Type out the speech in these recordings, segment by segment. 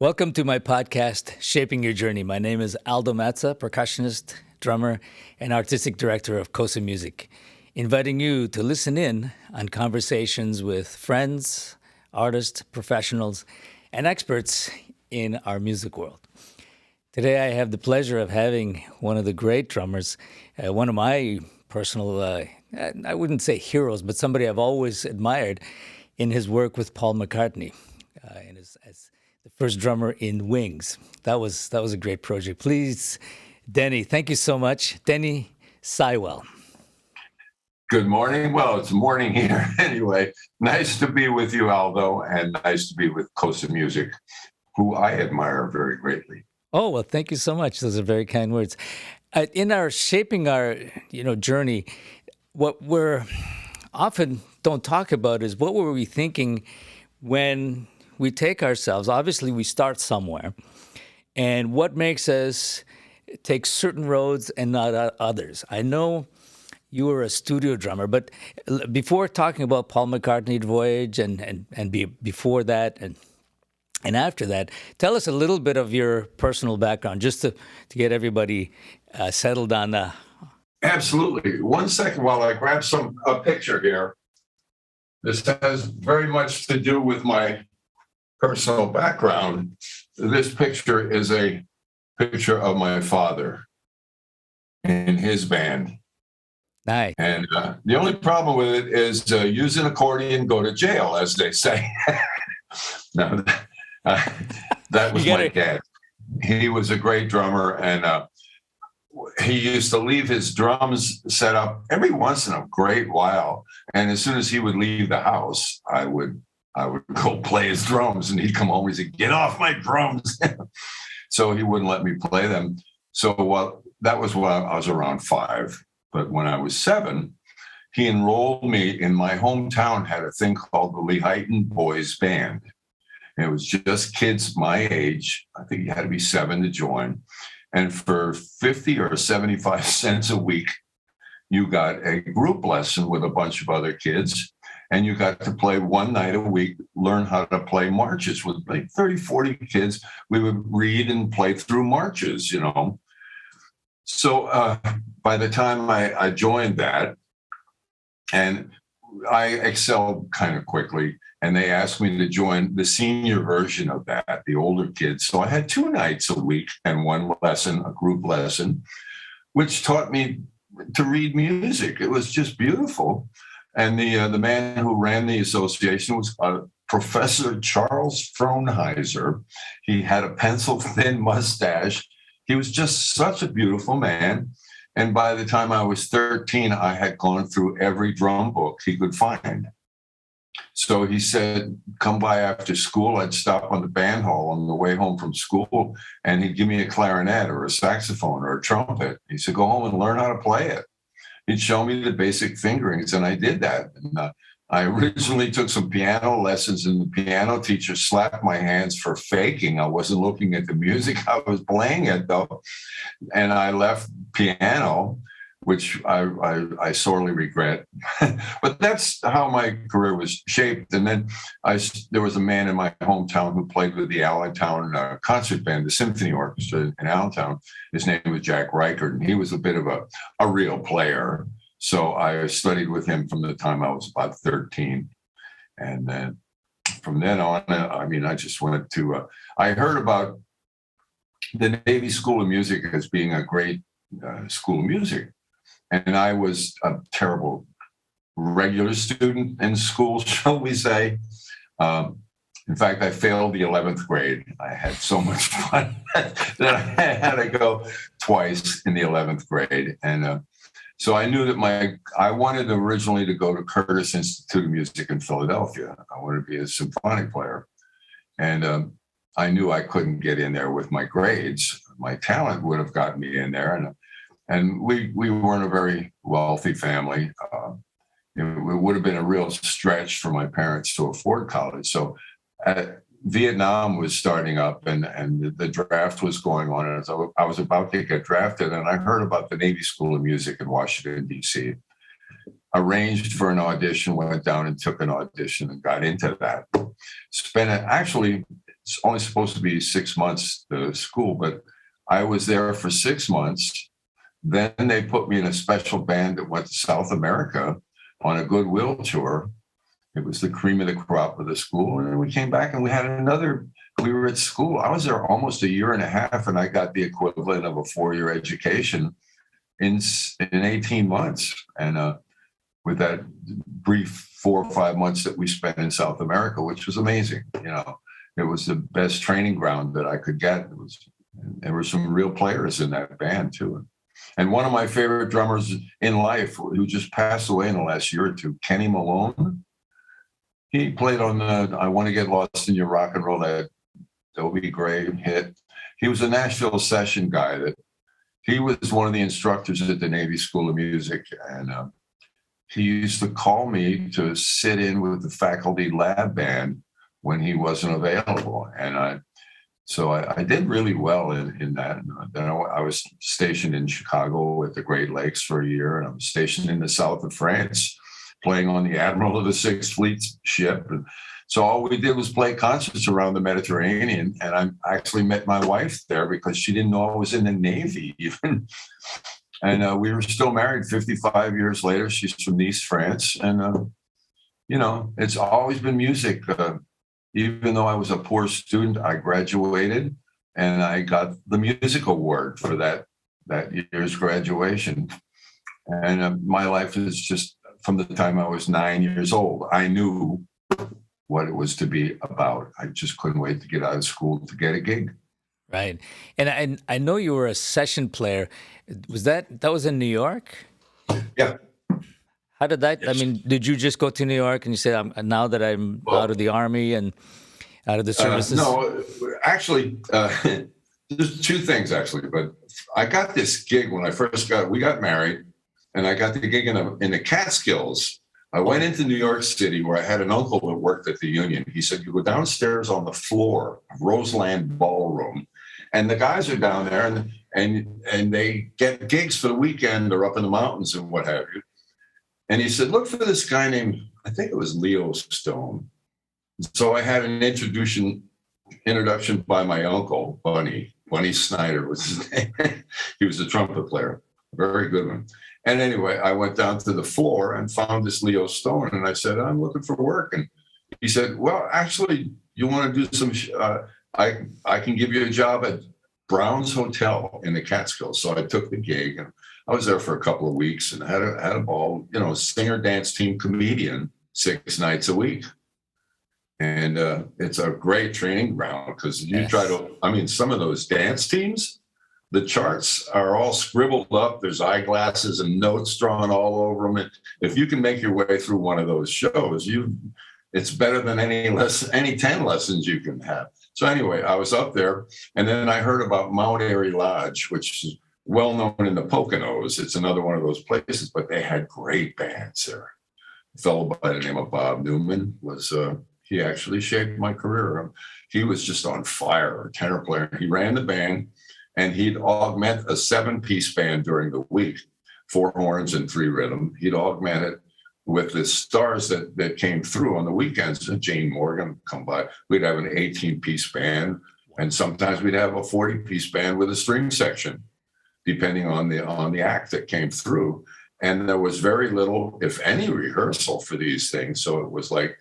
Welcome to my podcast, Shaping Your Journey. My name is Aldo Mazza, percussionist, drummer, and artistic director of Cosa Music, inviting you to listen in on conversations with friends, artists, professionals, and experts in our music world. Today, I have the pleasure of having one of the great drummers, one of my personal, I wouldn't say heroes, but somebody I've always admired in his work with Paul McCartney, and as the first drummer in Wings. That was a great project. Please, Denny, thank you so much. Denny Seiwell. Good morning. Well, it's morning here anyway. Nice to be with you, Aldo, and nice to be with Cosa Music, who I admire very greatly. Oh, well, thank you so much. Those are very kind words. In our shaping our journey, what we're often don't talk about is what were we thinking when we take ourselves, obviously we start somewhere, and what makes us take certain roads and not others. I know you were a studio drummer, but before talking about Paul McCartney's Voyage and before that and after that, tell us a little bit of your personal background, just to get everybody settled on the... Absolutely. 1 second while I grab a picture here. This has very much to do with my personal background. This picture is a picture of my father in his band. Nice. And the only problem with it is use an accordion, go to jail, as they say. No, that was my dad. He was a great drummer, and he used to leave his drums set up every once in a great while. And as soon as he would leave the house, I would go play his drums, and he'd come home and he'd say, "Get off my drums." So he wouldn't let me play them. So that was when I was around 5. But when I was 7, he enrolled me in my hometown, had a thing called the Lehighton Boys Band. And it was just kids my age. I think you had to be 7 to join. And for 50 or 75 cents a week, you got a group lesson with a bunch of other kids. And you got to play one night a week, learn how to play marches with like 30, 40 kids. We would read and play through marches, So by the time I joined that, and I excelled kind of quickly, and they asked me to join the senior version of that, the older kids. So I had 2 nights a week and one lesson, a group lesson, which taught me to read music. It was just beautiful. And the man who ran the association was Professor Charles Frohnheiser. He had a pencil-thin mustache. He was just such a beautiful man. And by the time I was 13, I had gone through every drum book he could find. So he said, come by after school. I'd stop on the band hall on the way home from school, and he'd give me a clarinet or a saxophone or a trumpet. He said, go home and learn how to play it. He'd show me the basic fingerings, and I did that. And I originally took some piano lessons, and the piano teacher slapped my hands for faking. I wasn't looking at the music. I was playing it, though. And I left piano, which I sorely regret. But that's how my career was shaped. And then there was a man in my hometown who played with the Allentown concert band, the symphony orchestra in Allentown. His name was Jack Reichert, and he was a bit of a real player. So I studied with him from the time I was about 13. And then from then on, I just went to, I heard about the Navy School of Music as being a great school of music. And I was a terrible regular student in school, shall we say. In fact, I failed the 11th grade. I had so much fun that I had to go twice in the 11th grade. And so I knew that I wanted originally to go to Curtis Institute of Music in Philadelphia. I wanted to be a symphonic player. And I knew I couldn't get in there with my grades. My talent would have gotten me in there. And we weren't a very wealthy family. It would have been a real stretch for my parents to afford college. So Vietnam was starting up, and the draft was going on. And so I was about to get drafted, and I heard about the Navy School of Music in Washington, D.C. Arranged for an audition, went down and took an audition and got into that. Actually, it's only supposed to be 6 months to school, but I was there for 6 months. Then they put me in a special band that went to South America on a goodwill tour. It was the cream of the crop of the school. And then we came back and we were at school. I was there almost a year and a half, and I got the equivalent of a 4-year education in 18 months. And with that brief 4 or 5 months that we spent in South America, which was amazing. It was the best training ground that I could get. There were some real players in that band too. And one of my favorite drummers in life, who just passed away in the last year or two, Kenny Malone. He played on the I Want to Get Lost in Your Rock and Roll, that Dobie Gray hit. He was a Nashville session guy. He was one of the instructors at the Navy School of Music. And he used to call me to sit in with the faculty lab band when he wasn't available. And I did really well in that. And then I was stationed in Chicago at the Great Lakes for a year, and I was stationed in the south of France, playing on the Admiral of the Sixth Fleet ship. And so all we did was play concerts around the Mediterranean. And I actually met my wife there because she didn't know I was in the Navy even. And we were still married 55 years later. She's from Nice, France. And, it's always been music. Even though I was a poor student, I graduated and I got the music award for that year's graduation. And my life is just, from the time I was 9 years old, I knew what it was to be about. I just couldn't wait to get out of school to get a gig. Right. And I know you were a session player. Was that was in New York? Yeah. How did that, I mean, did you just go to New York and you say, now that I'm out of the Army and out of the services? No, actually, there's two things, actually. But I got this gig when we got married, and I got the gig in the Catskills. I went into New York City, where I had an uncle that worked at the Union. He said, you go downstairs on the floor of Roseland Ballroom, and the guys are down there, and they get gigs for the weekend. They're up in the mountains and what have you. And he said, look for this guy named, I think it was Leo Stone. So I had an introduction by my uncle, Bunny Snyder was his name. He was a trumpet player, a very good one. And anyway, I went down to the floor and found this Leo Stone. And I said, I'm looking for work. And he said, well, actually, you want to do some, I can give you a job at Brown's Hotel in the Catskills. So I took the gig, and I was there for a couple of weeks and had a ball, singer, dance team, comedian, 6 nights a week. And it's a great training ground because some of those dance teams, the charts are all scribbled up. There's eyeglasses and notes drawn all over them. And if you can make your way through one of those shows, it's better than any 10 lessons you can have. So anyway, I was up there, and then I heard about Mount Airy Lodge, which is well known in the Poconos. It's another one of those places, but they had great bands there. A fellow by the name of Bob Newman he actually shaped my career. He was just on fire, a tenor player. He ran the band, and he'd augment a 7-piece band during the week, 4 horns and 3 rhythm. He'd augment it with the stars that came through on the weekends. Jane Morgan would come by. We'd have an 18-piece band, and sometimes we'd have a 40-piece band with a string section, depending on the act that came through. And there was very little, if any, rehearsal for these things. So it was like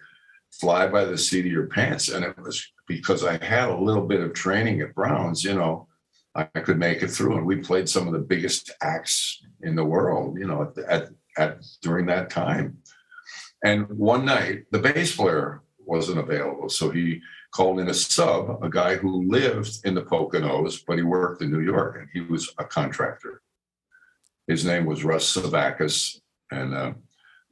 fly by the seat of your pants. And it was because I had a little bit of training at Brown's, I could make it through. And we played some of the biggest acts in the world, during that time. And one night, the bass player wasn't available. So he called in a sub, a guy who lived in the Poconos, but he worked in New York, and he was a contractor. His name was Russ Savakis. And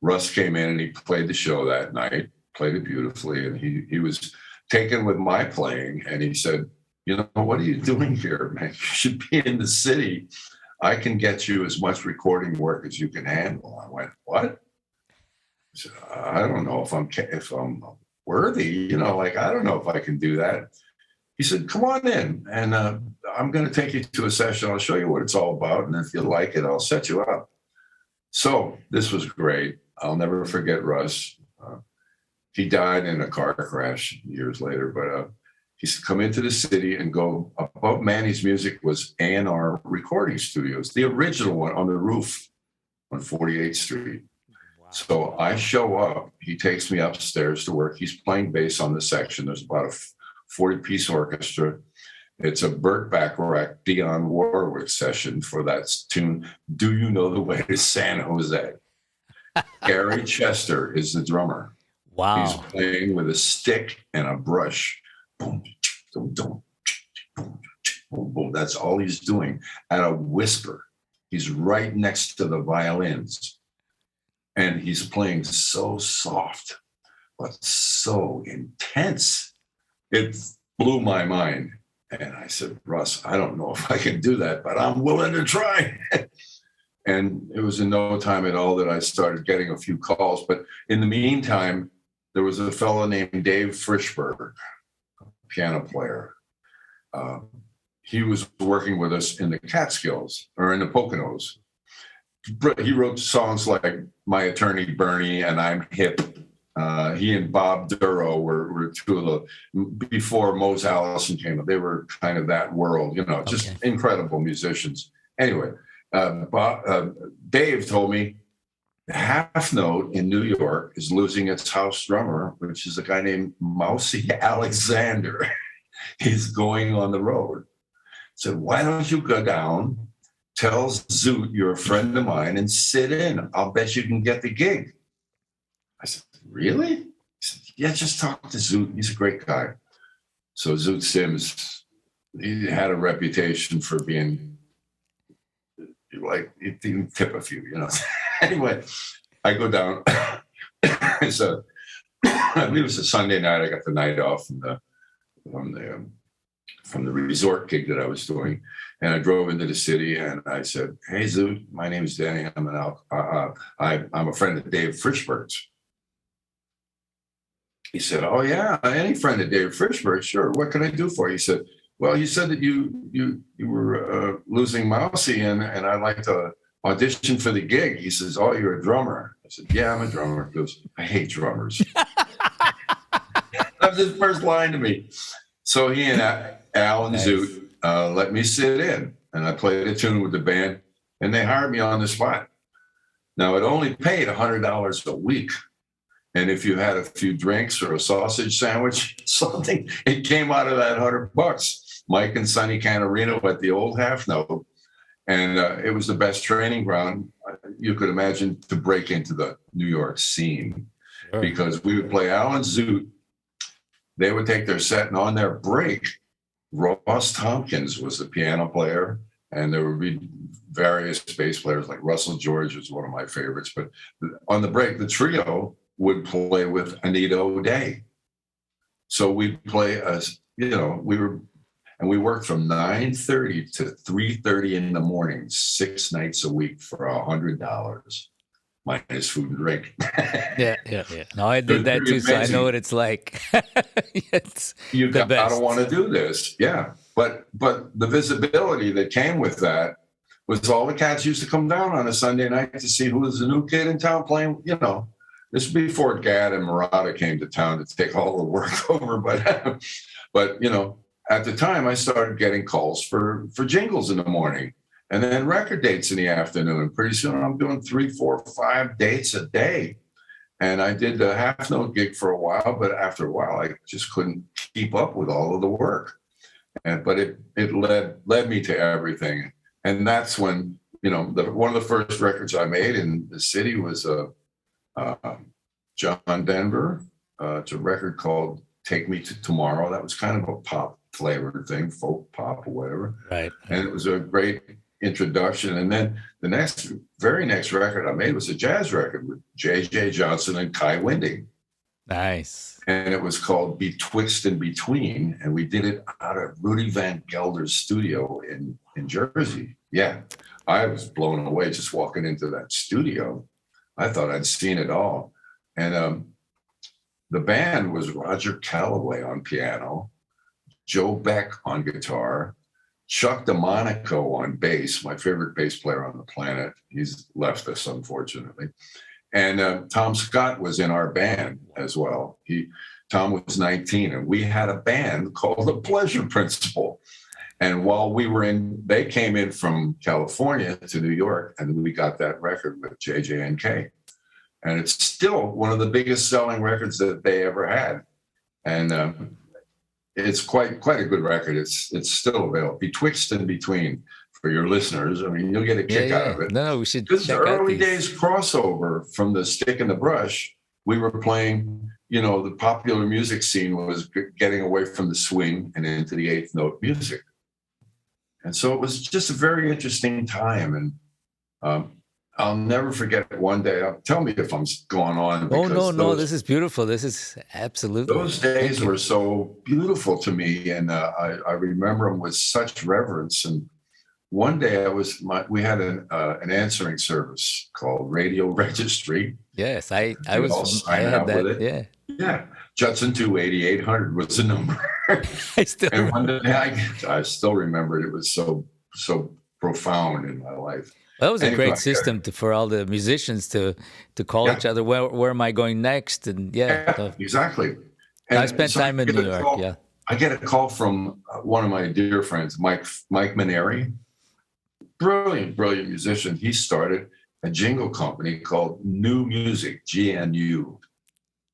Russ came in and he played the show that night, played it beautifully. And he was taken with my playing. And he said, what are you doing here, man? You should be in the city. I can get you as much recording work as you can handle. I went, what? I said, I don't know if I'm worthy, I don't know if I can do that. He said, come on in, and I'm going to take you to a session. I'll show you what it's all about, and if you like it, I'll set you up. So this was great. I'll never forget Russ. He died in a car crash years later, but He used to come into the city and go above Manny's Music was A&R Recording Studios, the original one on the roof on 48th Street. Wow. So I show up, he takes me upstairs to work. He's playing bass on the section. There's about a 40-piece orchestra. It's a Burt Bacharach, Dionne Warwick session for that tune, Do You Know the Way to San Jose? Gary Chester is the drummer. Wow. He's playing with a stick and a brush. Boom, boom, boom, boom, boom, boom. That's all he's doing at a whisper. He's right next to the violins. And he's playing so soft, but so intense. It blew my mind. And I said, Russ, I don't know if I can do that, but I'm willing to try. And it was in no time at all that I started getting a few calls. But in the meantime, there was a fellow named Dave Frischberg, a piano player. He was working with us in the Catskills or in the Poconos. He wrote songs like My Attorney Bernie and I'm Hip. He and Bob Duro were two of the, before Mose Allison came up, they were kind of that world, just incredible musicians. Anyway, Dave told me Half Note in New York is losing its house drummer, which is a guy named Mousy Alexander. He's going on the road. Said, why don't you go down, tell Zoot you're a friend of mine and sit in. I'll bet you can get the gig. I said, really? He said, yeah, just talk to Zoot. He's a great guy. So Zoot Sims, he had a reputation for being like, he'd tip a few, Anyway, I go down. So I believe it was a Sunday night. I got the night off from the resort gig that I was doing. And I drove into the city and I said, hey, Zoot, my name is Denny. I'm a friend of Dave Frischberg's. He said, oh, yeah, any friend of Dave Frischberg, sure. What can I do for you? He said, well, you said that you were losing Mousy and I'd like to audition for the gig. He says, oh, you're a drummer. I said, yeah, I'm a drummer. He goes, I hate drummers. That was his first line to me. So he and Al and Zoot let me sit in and I played a tune with the band and they hired me on the spot. Now, it only paid $100 a week. And if you had a few drinks or a sausage sandwich, something, it came out of that $100. Mike and Sonny Canarino at the old Half Note. And it was the best training ground you could imagine to break into the New York scene. Sure. Because we would play Al and Zoot. They would take their set and on their break, Ross Tompkins was the piano player. And there would be various bass players like Russell George was one of my favorites. But on the break, the trio would play with Anita O'Day. So we'd play we worked from 9:30 to 3:30 in the morning, 6 nights a week for $100, minus food and drink. Yeah. No, I did that too, so I know what it's like. You gotta want to do this, yeah. But the visibility that came with that was all the cats used to come down on a Sunday night to see who was the new kid in town playing, This is before Gad and Murata came to town to take all the work over. But at the time, I started getting calls for jingles in the morning and then record dates in the afternoon. Pretty soon, I'm doing 3, 4, 5 dates a day. And I did the Half Note gig for a while, but after a while, I just couldn't keep up with all of the work. But it led me to everything. And that's when, one of the first records I made in the city was John Denver. It's a record called Take Me to Tomorrow. That was kind of a pop flavored thing, folk pop or whatever. Right. And it was a great introduction. And then the very next record I made was a jazz record with J.J. Johnson and Kai Winding. Nice. And it was called Betwixt and Between. And we did it out of Rudy Van Gelder's studio in Jersey. Yeah. I was blown away just walking into that studio. I thought I'd seen it all. And the band was Roger Calloway on piano, Joe Beck on guitar, Chuck DeMonico on bass, my favorite bass player on the planet. He's left us, unfortunately. And Tom Scott was in our band as well. Tom was 19, and we had a band called the Pleasure Principle. And while they came in from California to New York, and we got that record with JJ&K. And it's still one of the biggest selling records that they ever had. And it's quite a good record. It's still available. Betwixt and Between for your listeners. I mean, you'll get a kick out of it. No, we should This is check the out early these. days crossover from the Stick and the Brush. We were playing, the popular music scene was getting away from the swing and into the eighth note music. And so it was just a very interesting time. And I'll never forget one day. Tell me if I'm going on. Oh, no, this is beautiful. This is absolutely. Those days were so beautiful to me. And I remember them with such reverence. And one day we had an answering service called Radio Registry. Yes, I had that. Yeah. Yeah. Judson 28800 was the number. I still and one day I still remember it. It was so profound in my life. Well, that was a great system for all the musicians to call each other. Where am I going next? And exactly. And I spent time in New York. I get a call from one of my dear friends, Mike Maneri, brilliant musician. He started a jingle company called New Music, GNU,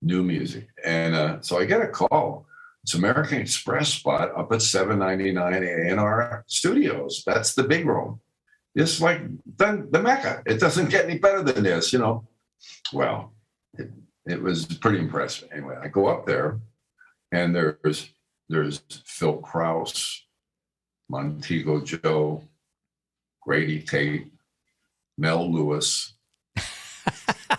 New Music. And so I get a call. It's American Express spot up at 799 A&R Studios. That's the big room. It's like the Mecca. It doesn't get any better than this, Well, it was pretty impressive. Anyway, I go up there, and there's Phil Krause, Montego Joe, Grady Tate, Mel Lewis,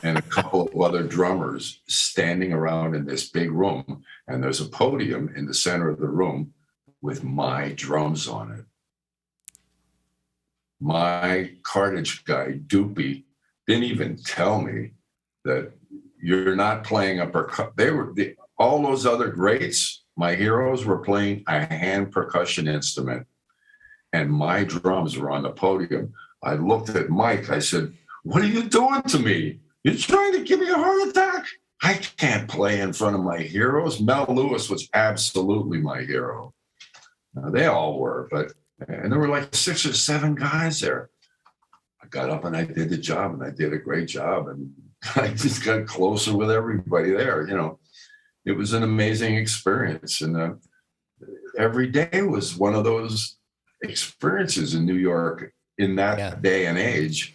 and a couple of other drummers standing around in this big room. And there's a podium in the center of the room with my drums on it. My cartage guy, Doopy, didn't even tell me that you're not playing a percussion. All those other greats, my heroes, were playing a hand percussion instrument, and my drums were on the podium. I looked at Mike. I said, "What are you doing to me? You're trying to give me a heart attack? I can't play in front of my heroes." Mel Lewis was absolutely my hero. They all were, and there were like 6 or 7 guys there. I got up and I did the job, and I did a great job. And I just got closer with everybody there. It was an amazing experience. And every day was one of those experiences in New York in that day and age.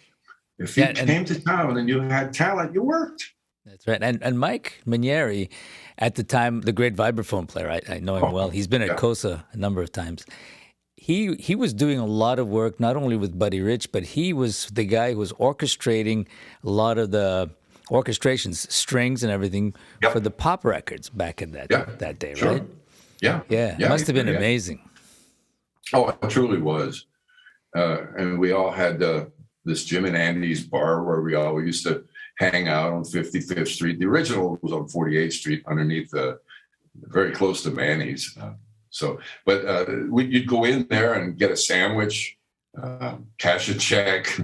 If you came to town and you had talent, you worked. That's right. And Mike Manieri, at the time, the great vibraphone player, I know him well. He's been at COSA a number of times. He was doing a lot of work, not only with Buddy Rich, but he was the guy who was orchestrating a lot of the orchestrations, strings and everything for the pop records back in that day, right? Yeah. It must have been amazing. Oh, it truly was. And we all had this Jim and Andy's bar where we all used to hang out on 55th Street. The original was on 48th Street underneath very close to Manny's. You'd go in there and get a sandwich, cash a check,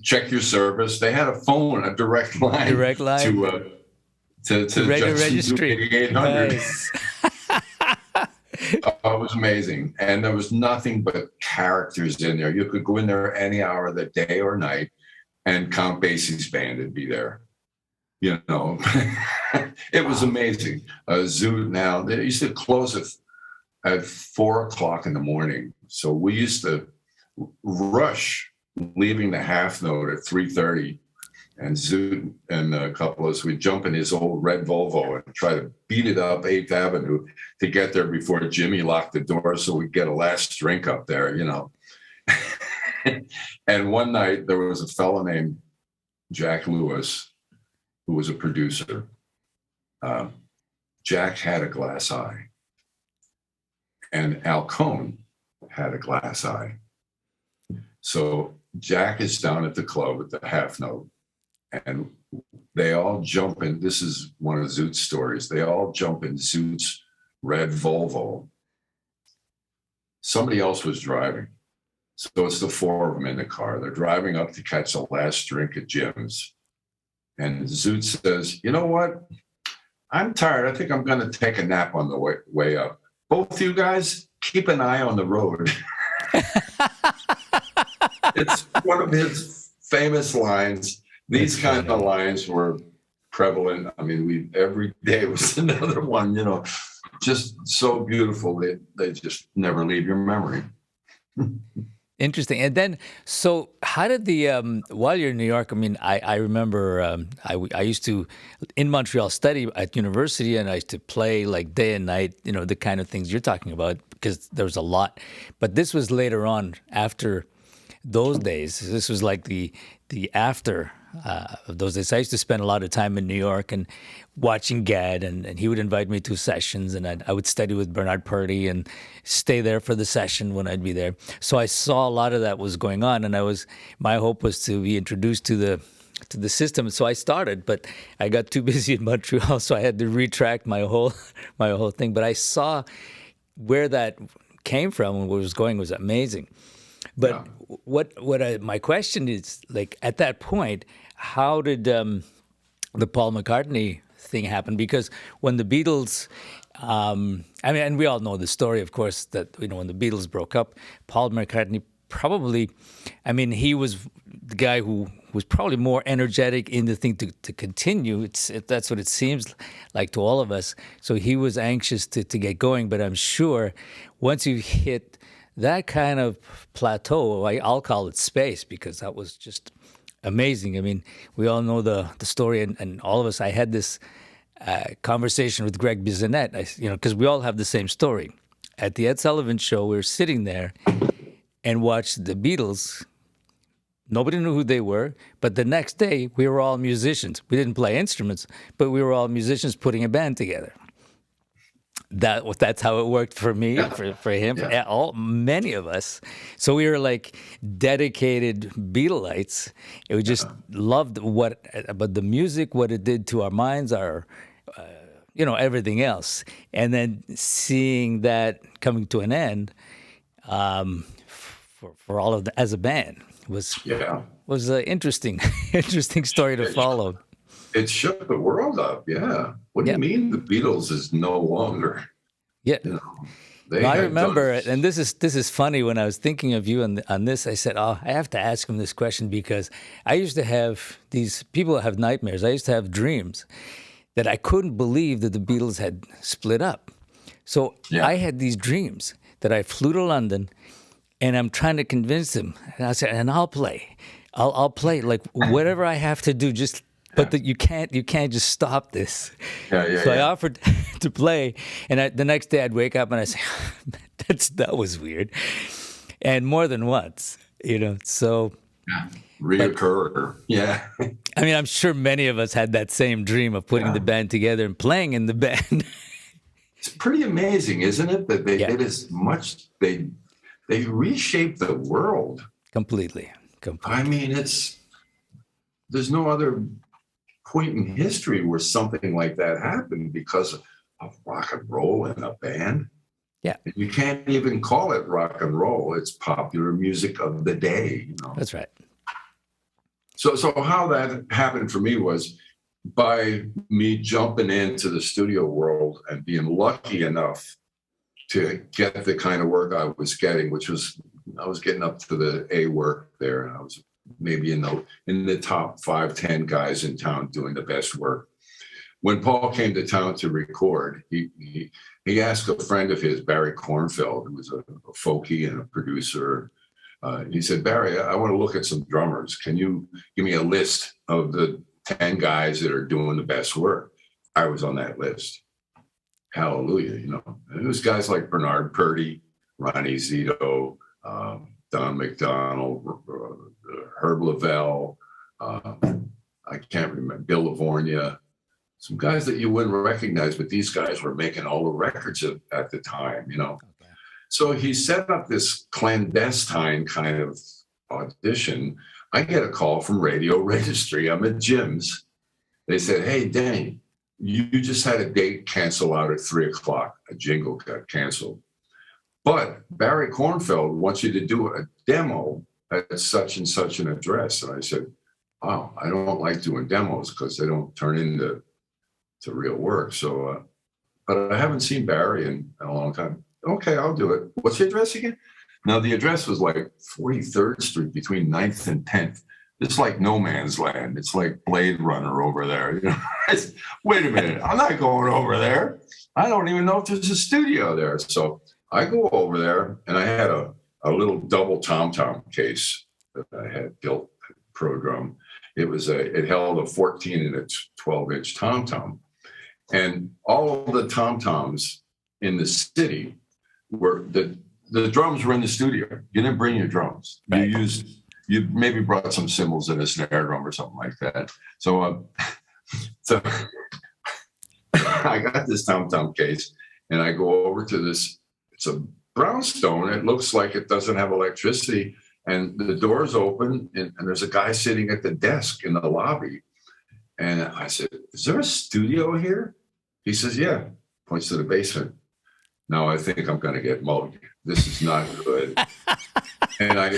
check your service. They had a phone, a direct line to Radio Registry. 8800. Nice. It was amazing. And there was nothing but characters in there. You could go in there any hour of the day or night, and Count Basie's band would be there. It was amazing. Zoot now, they used to close at 4 o'clock in the morning. So we used to rush leaving the half note at 3:30, and Zoot and a couple of us would jump in his old red Volvo and try to beat it up 8th Avenue to get there before Jimmy locked the door so we'd get a last drink up there, And one night there was a fellow named Jack Lewis who was a producer. Jack had a glass eye, and Al Cohn had a glass eye. So Jack is down at the club at the half note, and they all jump in. This is one of Zoot's stories. They all jump in Zoot's red Volvo. Somebody else was driving. So it's the 4 of them in the car. They're driving up to catch the last drink at Jim's. And Zoot says, you know what? I'm tired. I think I'm going to take a nap on the way up. Both you guys, keep an eye on the road. It's one of his famous lines. These kind of lines were prevalent. I mean, every day was another one, just so beautiful. They just never leave your memory. Interesting. And then, so how did while you're in New York, I mean, I remember I used to, in Montreal, study at university, and I used to play like day and night, the kind of things you're talking about, because there was a lot. But this was later on, after those days. This was like the after of those days. I used to spend a lot of time in New York and watching Gad, and he would invite me to sessions, and I would study with Bernard Purdy and stay there for the session when I'd be there. So I saw a lot of that was going on, and my hope was to be introduced to the system. So I started, but I got too busy in Montreal, so I had to retract my whole thing. But I saw where that came from and where it was going was amazing. But my question is, like, at that point, how did the Paul McCartney thing happen? Because when the Beatles, and we all know the story, of course, that when the Beatles broke up, Paul McCartney probably, he was the guy who was probably more energetic in the thing to continue. That's what it seems like to all of us. So he was anxious to get going. But I'm sure once you hit that kind of plateau, I'll call it space, because that was just amazing. I mean, we all know the story, and all of us. I had this conversation with Greg Bissonette, because we all have the same story. At the Ed Sullivan Show, we were sitting there and watched the Beatles. Nobody knew who they were, but the next day we were all musicians. We didn't play instruments, but we were all musicians putting a band together. That's how it worked for me, for him, many of us. So we were like dedicated Beatleites. We just loved about the music, what it did to our minds, our, everything else. And then seeing that coming to an end, for all of as a band was an interesting story to follow. It shook the world up, yeah. What do you mean the Beatles is no longer? Yeah. I remember it, and this is funny. When I was thinking of you on this, I said, I have to ask him this question, because I used to have these people have nightmares. I used to have dreams that I couldn't believe that the Beatles had split up. So I had these dreams that I flew to London, and I'm trying to convince them. And I said, and I'll play. I'll play, like, whatever I have to do, just... But you can't just stop this. So I offered to play, and the next day I'd wake up and I'd say, that was weird. And more than once, so... Reoccur, yeah. I'm sure many of us had that same dream of putting the band together and playing in the band. It's pretty amazing, isn't it? That they did as much, they reshaped the world. Completely. There's no other point in history where something like that happened because of rock and roll and a band. Yeah. You can't even call it rock and roll. It's popular music of the day. That's right. So how that happened for me was by me jumping into the studio world and being lucky enough to get the kind of work I was getting, which was, I was getting up to the A work there, and I was maybe in the top 5-10 guys in town doing the best work. When Paul came to town to record, he asked a friend of his, Barry Kornfeld, who was a folkie and a producer. He said, Barry, I want to look at some drummers. Can you give me a list of the 10 guys that are doing the best work? I was on that list. Hallelujah, And it was guys like Bernard Purdy, Ronnie Zito, Don McDonald, Herb Lavelle, I can't remember, Bill Livornia, some guys that you wouldn't recognize, but these guys were making all the records at the time, Okay. So he set up this clandestine kind of audition. I get a call from Radio Registry. I'm at Jim's. They said, hey, Denny, you just had a date cancel out at 3:00. A jingle got canceled. But Barry Kornfeld wants you to do a demo at such and such an address. And I said, wow, I don't like doing demos because they don't turn into real work. So, but I haven't seen Barry in a long time. Okay, I'll do it. What's the address again? Now, the address was like 43rd Street between 9th and 10th. It's like no man's land. It's like Blade Runner over there. You know, wait a minute, I'm not going over there. I don't even know if there's a studio there. So I go over there, and I had a little double tom-tom case that I had built, Pro Drum. It held a 14 and a 12-inch tom-tom. And all of the tom-toms in the city were the drums were in the studio. You didn't bring your drums. Right. You maybe brought some cymbals and a snare drum or something like that. So, so I got this tom-tom case, and I go over to this. It's a brownstone. It looks like it doesn't have electricity, and the door's open, and there's a guy sitting at the desk in the lobby. And I said, "Is there a studio here?" He says, "Yeah." Points to the basement. Now I think I'm going to get mugged. This is not good. And I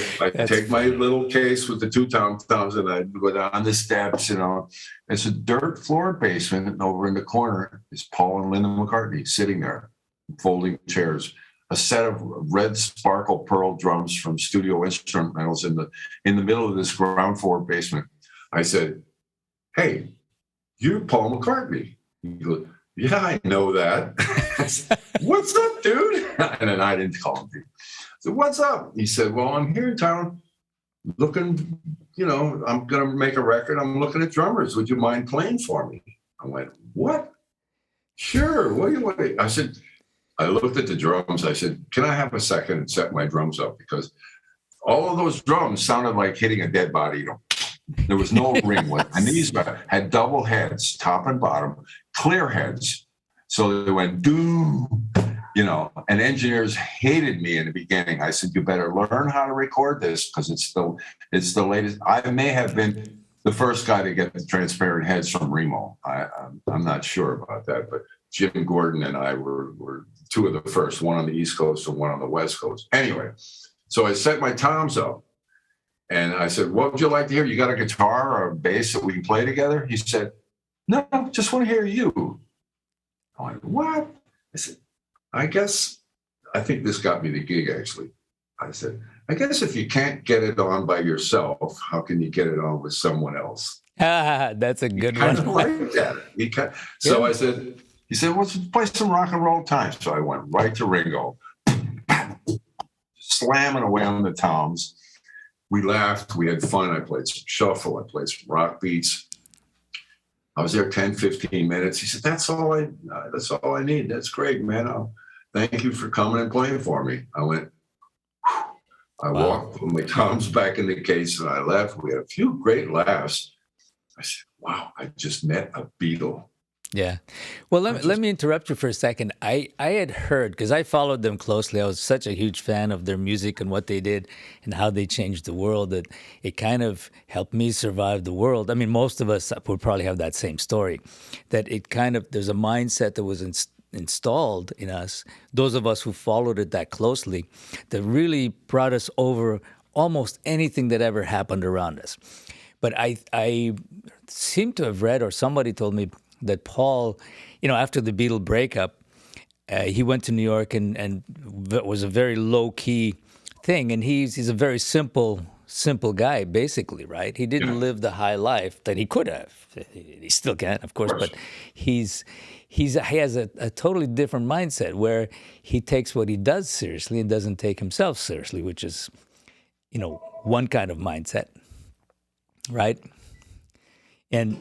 take my little case with the two tom-toms, and I go down the steps, you know. It's a dirt floor basement, and over in the corner is Paul and Linda McCartney sitting there, folding chairs. A set of red sparkle pearl drums from Studio Instrumentals in the middle of this ground floor basement. I said, "Hey, you're Paul McCartney." He goes, "Yeah, I know that." I said, "What's up, dude?" And then I didn't call him dude. I said, "What's up?" He said, "Well, I'm here in town looking, you know, I'm going to make a record. I'm looking at drummers. Would you mind playing for me?" I went, "What? Sure. What do you want?" I said, I looked at the drums. I said, "Can I have a second and set my drums up?" Because all of those drums sounded like hitting a dead body. You know, there was no ring with, and these had double heads, top and bottom, clear heads. So they went doom, you know, and engineers hated me in the beginning. I said, "You better learn how to record this because it's the latest." I may have been the first guy to get the transparent heads from Remo. I'm not sure about that, but Jim Gordon and I were two of the first, one on the East Coast and one on the West Coast. Anyway, so I set my toms up. And I said, "What would you like to hear? You got a guitar or a bass that we can play together?" He said, "No, just want to hear you." I went, "What?" I said, I think this got me the gig, actually. I said, "I guess if you can't get it on by yourself, how can you get it on with someone else?" That's a good one. I kind of like that. So yeah. He said, "Well, let's play some rock and roll time." So I went right to Ringo, slamming away on the toms. We laughed. We had fun. I played some shuffle. I played some rock beats. I was there 10, 15 minutes. He said, that's all I need. That's great, man. Thank you for coming and playing for me." I went, whew. I walked, put my toms back in the case, and I left. We had a few great laughs. I said, wow, I just met a Beatle. Yeah. Well, let me interrupt you for a second. I had heard, because I followed them closely. I was such a huge fan of their music and what they did and how they changed the world that it kind of helped me survive the world. I mean, most of us would probably have that same story, that it kind of, there's a mindset that was installed in us, those of us who followed it that closely, that really brought us over almost anything that ever happened around us. But I seem to have read, or somebody told me, that Paul, you know, after the Beatle breakup, he went to New York and it was a very low-key thing. And he's a very simple guy, basically, right? He didn't live the high life that he could have. He still can, of course, but he has a totally different mindset where he takes what he does seriously and doesn't take himself seriously, which is, you know, one kind of mindset, right? And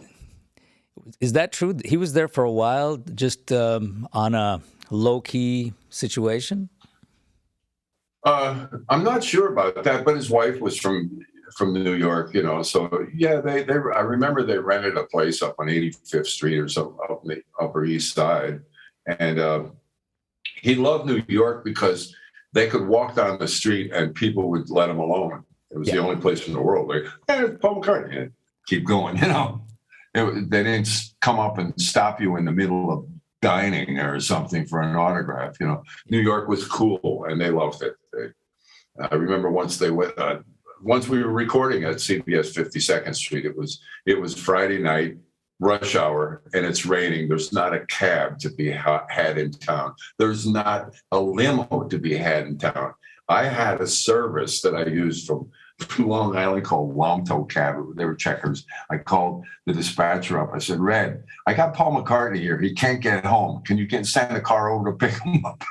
is that true? He was there for a while, just on a low-key situation? I'm not sure about that, but his wife was from New York, you know. So yeah, they I remember they rented a place up on 85th Street or something up on the Upper East Side, and he loved New York because they could walk down the street and people would let him alone. It was the only place in the world. Like, hey, Paul McCartney, and keep going, you know. They didn't come up and stop you in the middle of dining or something for an autograph. You know, New York was cool, and they loved it. I remember once they went. once we were recording at CBS 52nd Street, it was Friday night, rush hour, and it's raining. There's not a cab to be had in town. There's not a limo to be had in town. I had a service that I used from Long Island called Lomto Cab. They were checkers. I called the dispatcher up. I said, Red, I got Paul McCartney here. He can't get home. Can you send a car over to pick him up?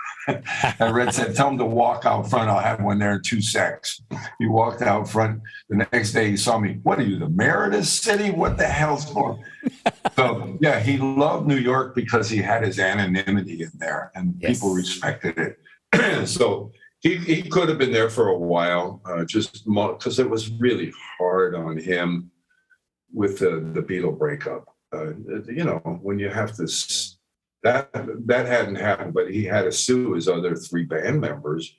And Red said, tell him to walk out front. I'll have one there in 2 seconds. He walked out front. The next day he saw me. What are you, the mayor of this city? What the hell's going on? So, yeah, he loved New York because he had his anonymity in there, and people respected it. So he could have been there for a while, just because it was really hard on him with the Beatle breakup. When you have to, that hadn't happened, but he had to sue his other 3 band members.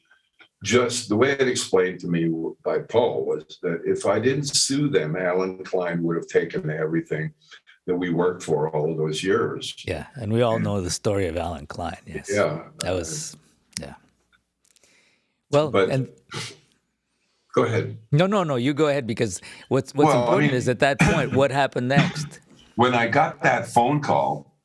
Just the way it explained to me by Paul was that if I didn't sue them, Alan Klein would have taken everything that we worked for all those years. Yeah, and we all know the story of Alan Klein. Yes. Yeah, that was Well, but and go ahead. No, you go ahead, because what's important is at that point, what happened next? When I got that phone call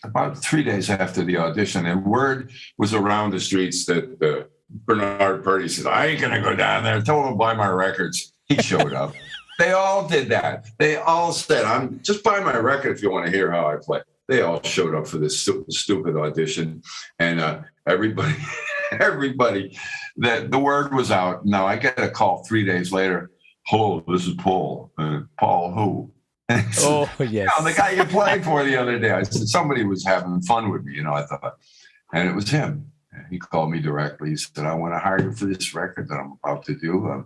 about 3 days after the audition, and word was around the streets that Bernard Purdy said, I ain't going to go down there. Tell him to buy my records. He showed up. They all did that. They all said, just buy my record if you want to hear how I play. They all showed up for this stupid audition. And everybody, that the word was out. Now I get a call 3 days later. Hello, this is Paul. Paul who? Oh, yes. The guy you played for the other day. I said, somebody was having fun with me, I thought. And it was him. He called me directly. He said, I want to hire you for this record that I'm about to do.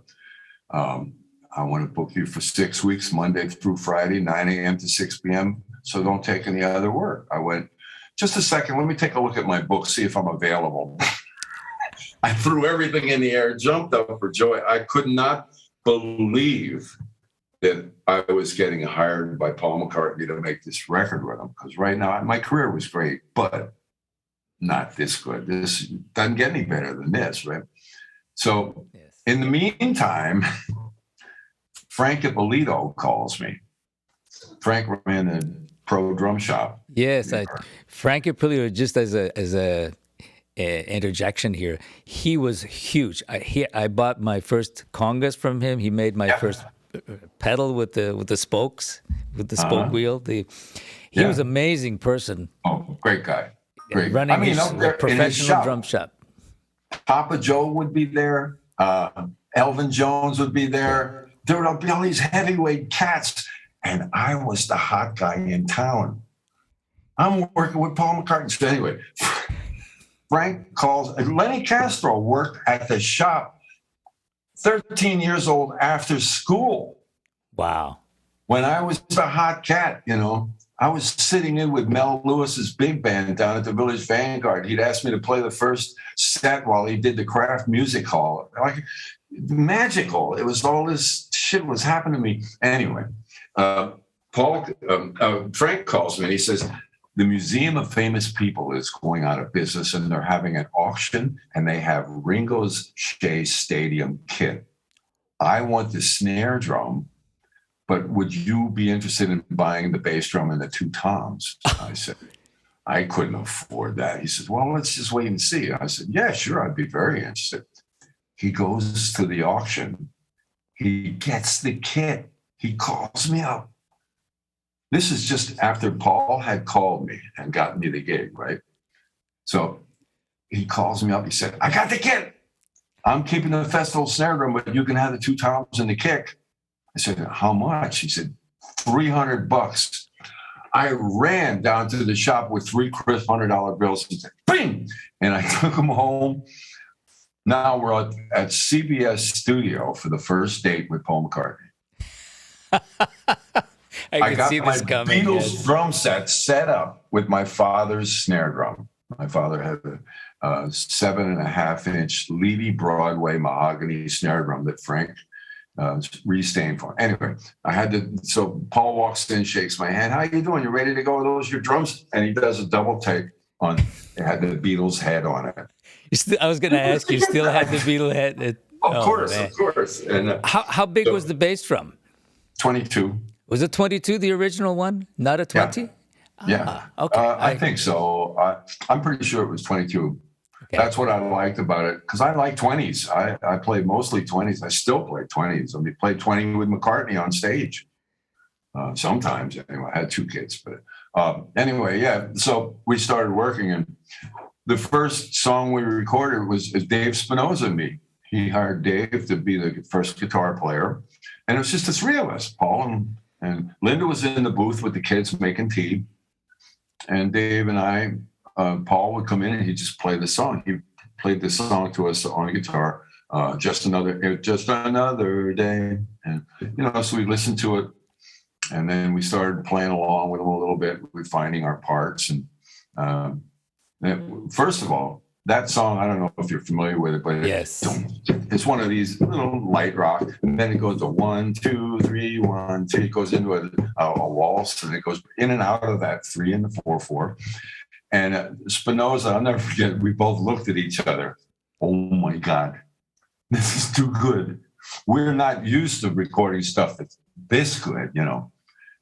I want to book you for 6 weeks, Monday through Friday, 9 a.m. to 6 p.m. So don't take any other work. I went, just a second, let me take a look at my book, see if I'm available. I threw everything in the air, jumped up for joy. I could not believe that I was getting hired by Paul McCartney to make this record with him. Because right now, my career was great, but not this good. This doesn't get any better than this, right? So in the meantime, Frank Ippolito calls me. Frank ran the pro drum shop. Yes, Frank Ippolito, just as a interjection here, he was huge. I bought my first congas from him. He made my first pedal with the spokes, with the spoke wheel. He was an amazing person. Oh, great guy. Great. Running his professional drum shop. Papa Joe would be there. Elvin Jones would be there. There would be all these heavyweight cats. And I was the hot guy in town. I'm working with Paul McCartney. So anyway, Frank calls. Lenny Castro worked at the shop 13 years old after school. Wow. When I was the hot cat, I was sitting in with Mel Lewis's big band down at the Village Vanguard. He'd asked me to play the first set while he did the Kraft Music Hall. Like, magical. It was all this shit was happening to me. Anyway, Frank calls me and he says, the Museum of Famous People is going out of business and they're having an auction and they have Ringo's Shea Stadium kit. I want the snare drum, but would you be interested in buying the bass drum and the 2 toms? I said, I couldn't afford that. He said, well, let's just wait and see. I said, yeah, sure, I'd be very interested. He goes to the auction. He gets the kit. He calls me up. This is just after Paul had called me and gotten me the gig, right? So he calls me up. He said, I got the kit. I'm keeping the festival snare drum, but you can have the 2 toms and the kick. I said, how much? He said, $300. I ran down to the shop with 3 crisp $100 bills and said, bing! And I took them home. Now we're at CBS Studio for the first date with Paul McCartney. I got my Beatles drum set up with my father's snare drum. My father had a 7.5-inch Levy Broadway mahogany snare drum that Frank restained for. Anyway, so Paul walks in, shakes my hand. How you doing? You ready to go? Those your drums? And he does a double take on, it had the Beatles head on it. I was going to ask, you still had the Beatles head? Of Oh, course, man. of course. And How big so was the bass drum? 22. Was it 22, the original one? Not a Yeah. 20? Yeah. Okay. I think so. I'm pretty sure it was 22. Okay. That's what I liked about it, because I like 20s. I played mostly 20s. I still play 20s. I mean, played 20 with McCartney on stage. Sometimes, anyway. I had two kids, but anyway, yeah. So we started working, and the first song we recorded was Dave Spinoza and me. He hired Dave to be the first guitar player, and it was just the three of us. Paul and Linda was in the booth with the kids making tea, and Dave and I, Paul would come in and he'd just play the song. He played the song to us on the guitar. Just another day, and so we listened to it, and then we started playing along with him a little bit, refining our parts. And first of all, that song, I don't know if you're familiar with it, but Yes. it's one of these little light rock, and then it goes to 1, 2, 3, 1, 2. It goes into a waltz, and it goes in and out of that 3 and the 4/4. And Spinoza, I'll never forget, we both looked at each other. Oh my God, this is too good. We're not used to recording stuff that's this good,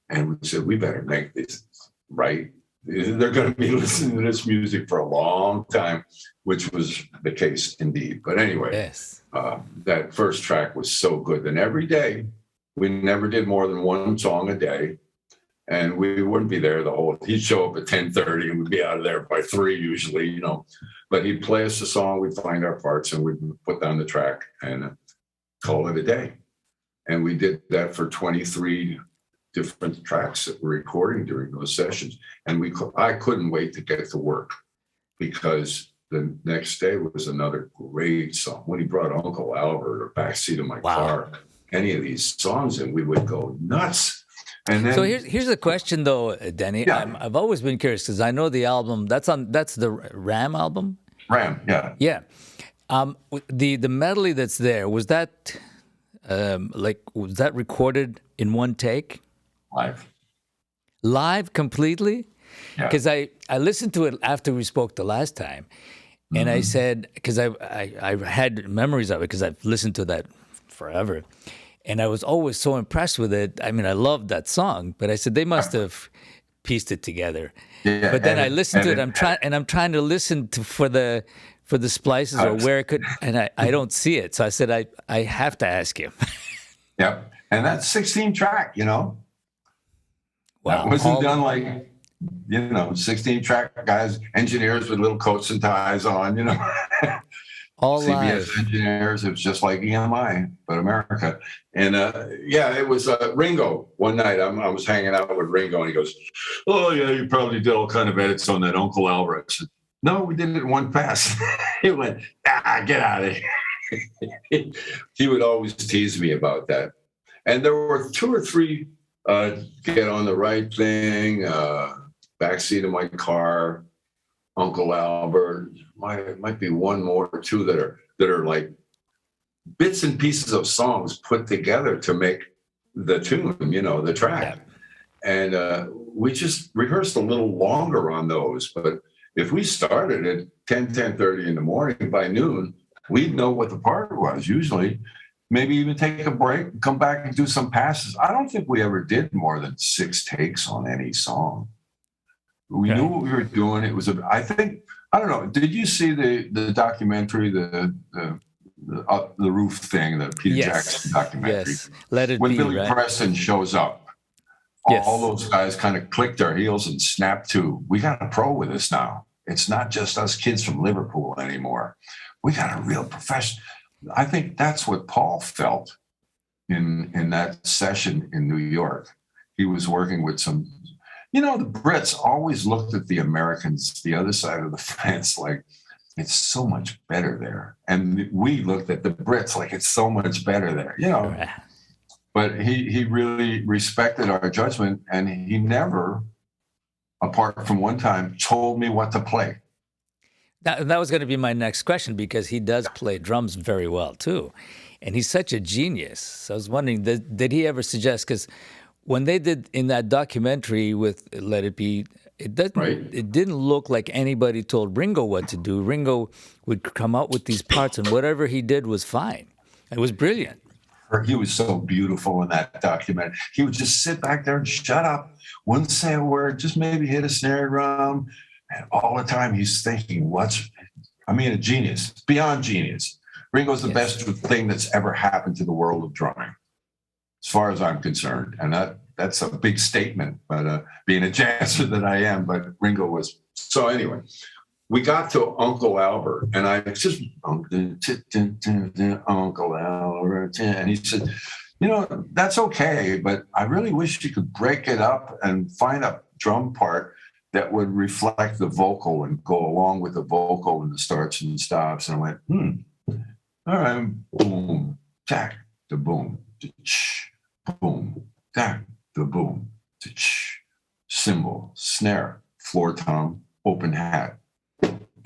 And we said, we better make this right. They're going to be listening to this music for a long time, which was the case indeed. But anyway, Yes. That first track was so good. And every day, we never did more than one song a day. And we wouldn't be there he'd show up at 10:30 and we'd be out of there by 3 usually, But he'd play us a song, we'd find our parts, and we'd put down the track and call it a day. And we did that for 23 different tracks that we're recording during those sessions. And I couldn't wait to get to work, because the next day was another great song. When he brought Uncle Albert or Backseat of My Car, any of these songs, and we would go nuts. And then, so here's a question though, Denny. Yeah. I've always been curious because I know the album that's the Ram album. Ram, yeah. Yeah. The medley that's there, was that was that recorded in one take? Live completely? Yeah. Because I listened to it after we spoke the last time, and I said, because I had memories of it because I've listened to that forever, and I was always so impressed with it. I mean, I loved that song, but I said they must have pieced it together. Yeah, but then I listened to it. I'm trying to listen for the splices or where it could, and I don't see it. So I said I have to ask you. Yep, and that's 16 track. Wow. That wasn't done like 16 track guys, engineers with little coats and ties on. All CBS live. engineers. It was just like EMI, but America. And it was Ringo. One night I was hanging out with Ringo, and he goes, "Oh yeah, you probably did all kind of edits on that Uncle Albert." I said, "No, we did it in one pass." He went, "Get out of here." He would always tease me about that. And there were 2 or 3 Get on the Right Thing, Backseat of My Car, Uncle Albert. Might be one more or two that are like bits and pieces of songs put together to make the tune, the track. Yeah. And we just rehearsed a little longer on those. But if we started at 10:30 in the morning, by noon, we'd know what the part was. Usually, maybe even take a break, come back and do some passes. I don't think we ever did more than 6 takes on any song. We knew what we were doing. It was I don't know. Did you see the documentary, the roof thing, the Peter Jackson documentary? Yes, Let It When Be, Billy right? Preston shows up, all those guys kind of click their heels and snap to, we got a pro with us now. It's not just us kids from Liverpool anymore. We got a real professional. I think that's what Paul felt in that session in New York. He was working with some, the Brits always looked at the Americans, the other side of the fence, like it's so much better there. And we looked at the Brits like it's so much better there, But he really respected our judgment, and he never, apart from one time, told me what to play. That was going to be my next question, because he does play drums very well too, and he's such a genius. So I was wondering, did he ever suggest? Because when they did in that documentary with Let It Be, it didn't look like anybody told Ringo what to do. Ringo would come out with these parts, and whatever he did was fine. It was brilliant. He was so beautiful in that documentary. He would just sit back there and shut up, wouldn't say a word, just maybe hit a snare drum. And all the time he's thinking, a genius, beyond genius. Ringo's the best thing that's ever happened to the world of drumming, as far as I'm concerned. And that's a big statement, but being a jazzer that I am, but Ringo was. So anyway, we got to Uncle Albert, and I just, Uncle Albert, and he said, that's okay, but I really wish you could break it up and find a drum part that would reflect the vocal and go along with the vocal and the starts and stops. And I went, all right, boom, tack, the boom, ch, boom, tack, the boom, ch, cymbal, snare, floor tom, open hat.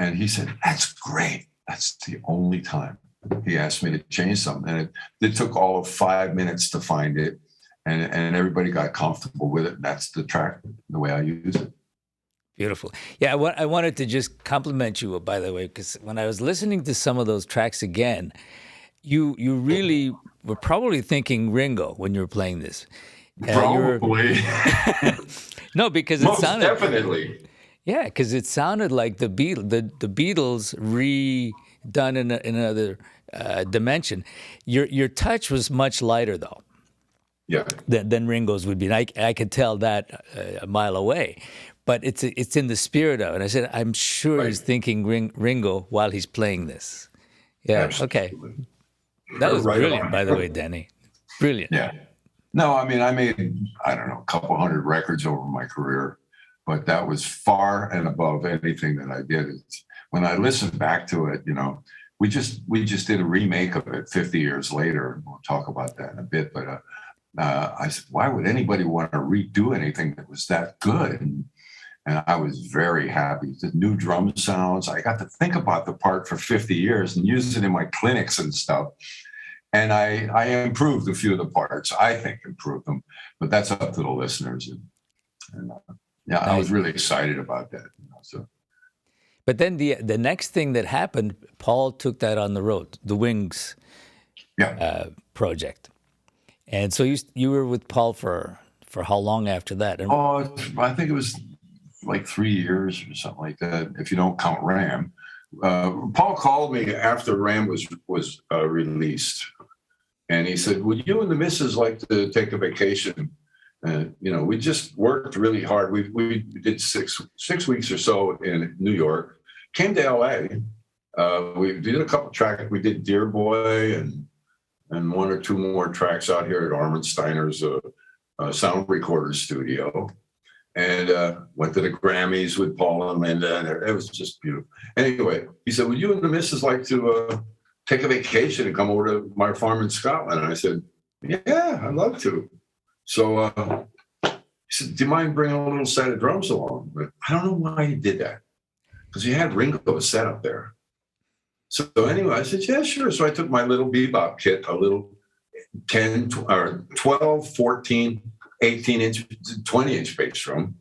And he said, that's great. That's the only time he asked me to change something. And it took all of 5 minutes to find it. And everybody got comfortable with it. And that's the track, the way I use it. Beautiful. Yeah, I wanted to just compliment you, by the way, because when I was listening to some of those tracks again, you really were probably thinking Ringo when you were playing this. Probably. No, because Most it sounded definitely. Yeah, because it sounded like the Beatles redone in another dimension. Your touch was much lighter though. Yeah. Than Ringo's would be. And I could tell that a mile away. But it's in the spirit of it. And I said, I'm sure he's thinking Ringo while he's playing this. Yeah. Absolutely. Okay. That was brilliant, by the way, Denny. Brilliant. Yeah. No, I made, I don't know, a couple hundred records over my career, but that was far and above anything that I did. When I listened back to it, we just did a remake of it 50 years later. We'll talk about that in a bit. But I said, why would anybody want to redo anything that was that good? And I was very happy. The new drum sounds. I got to think about the part for 50 years and use it in my clinics and stuff. And I improved a few of the parts. I think improved them, but that's up to the listeners. And I was really excited about that. So. But then the next thing that happened, Paul took that on the road, the Wings project. And so you were with Paul for how long after that? I think it was like 3 years or something like that, if you don't count Ram. Paul called me after Ram was released, and he said, would you and the missus like to take a vacation? We just worked really hard. We did six weeks or so in New York, came to LA. We did a couple tracks. We did Dear Boy and one or two more tracks out here at Armin Steiner's sound recorder studio. And went to the Grammys with Paul and Linda, and it was just beautiful. Anyway, he said, would you and the missus like to take a vacation and come over to my farm in Scotland? And I said, yeah, I'd love to. So he said, do you mind bringing a little set of drums along? But I don't know why he did that, because he had Ringo set up there. So anyway, I said, yeah, sure. So I took my little bebop kit, a little 10 or 12, 14, 18-inch, 20-inch bass drum,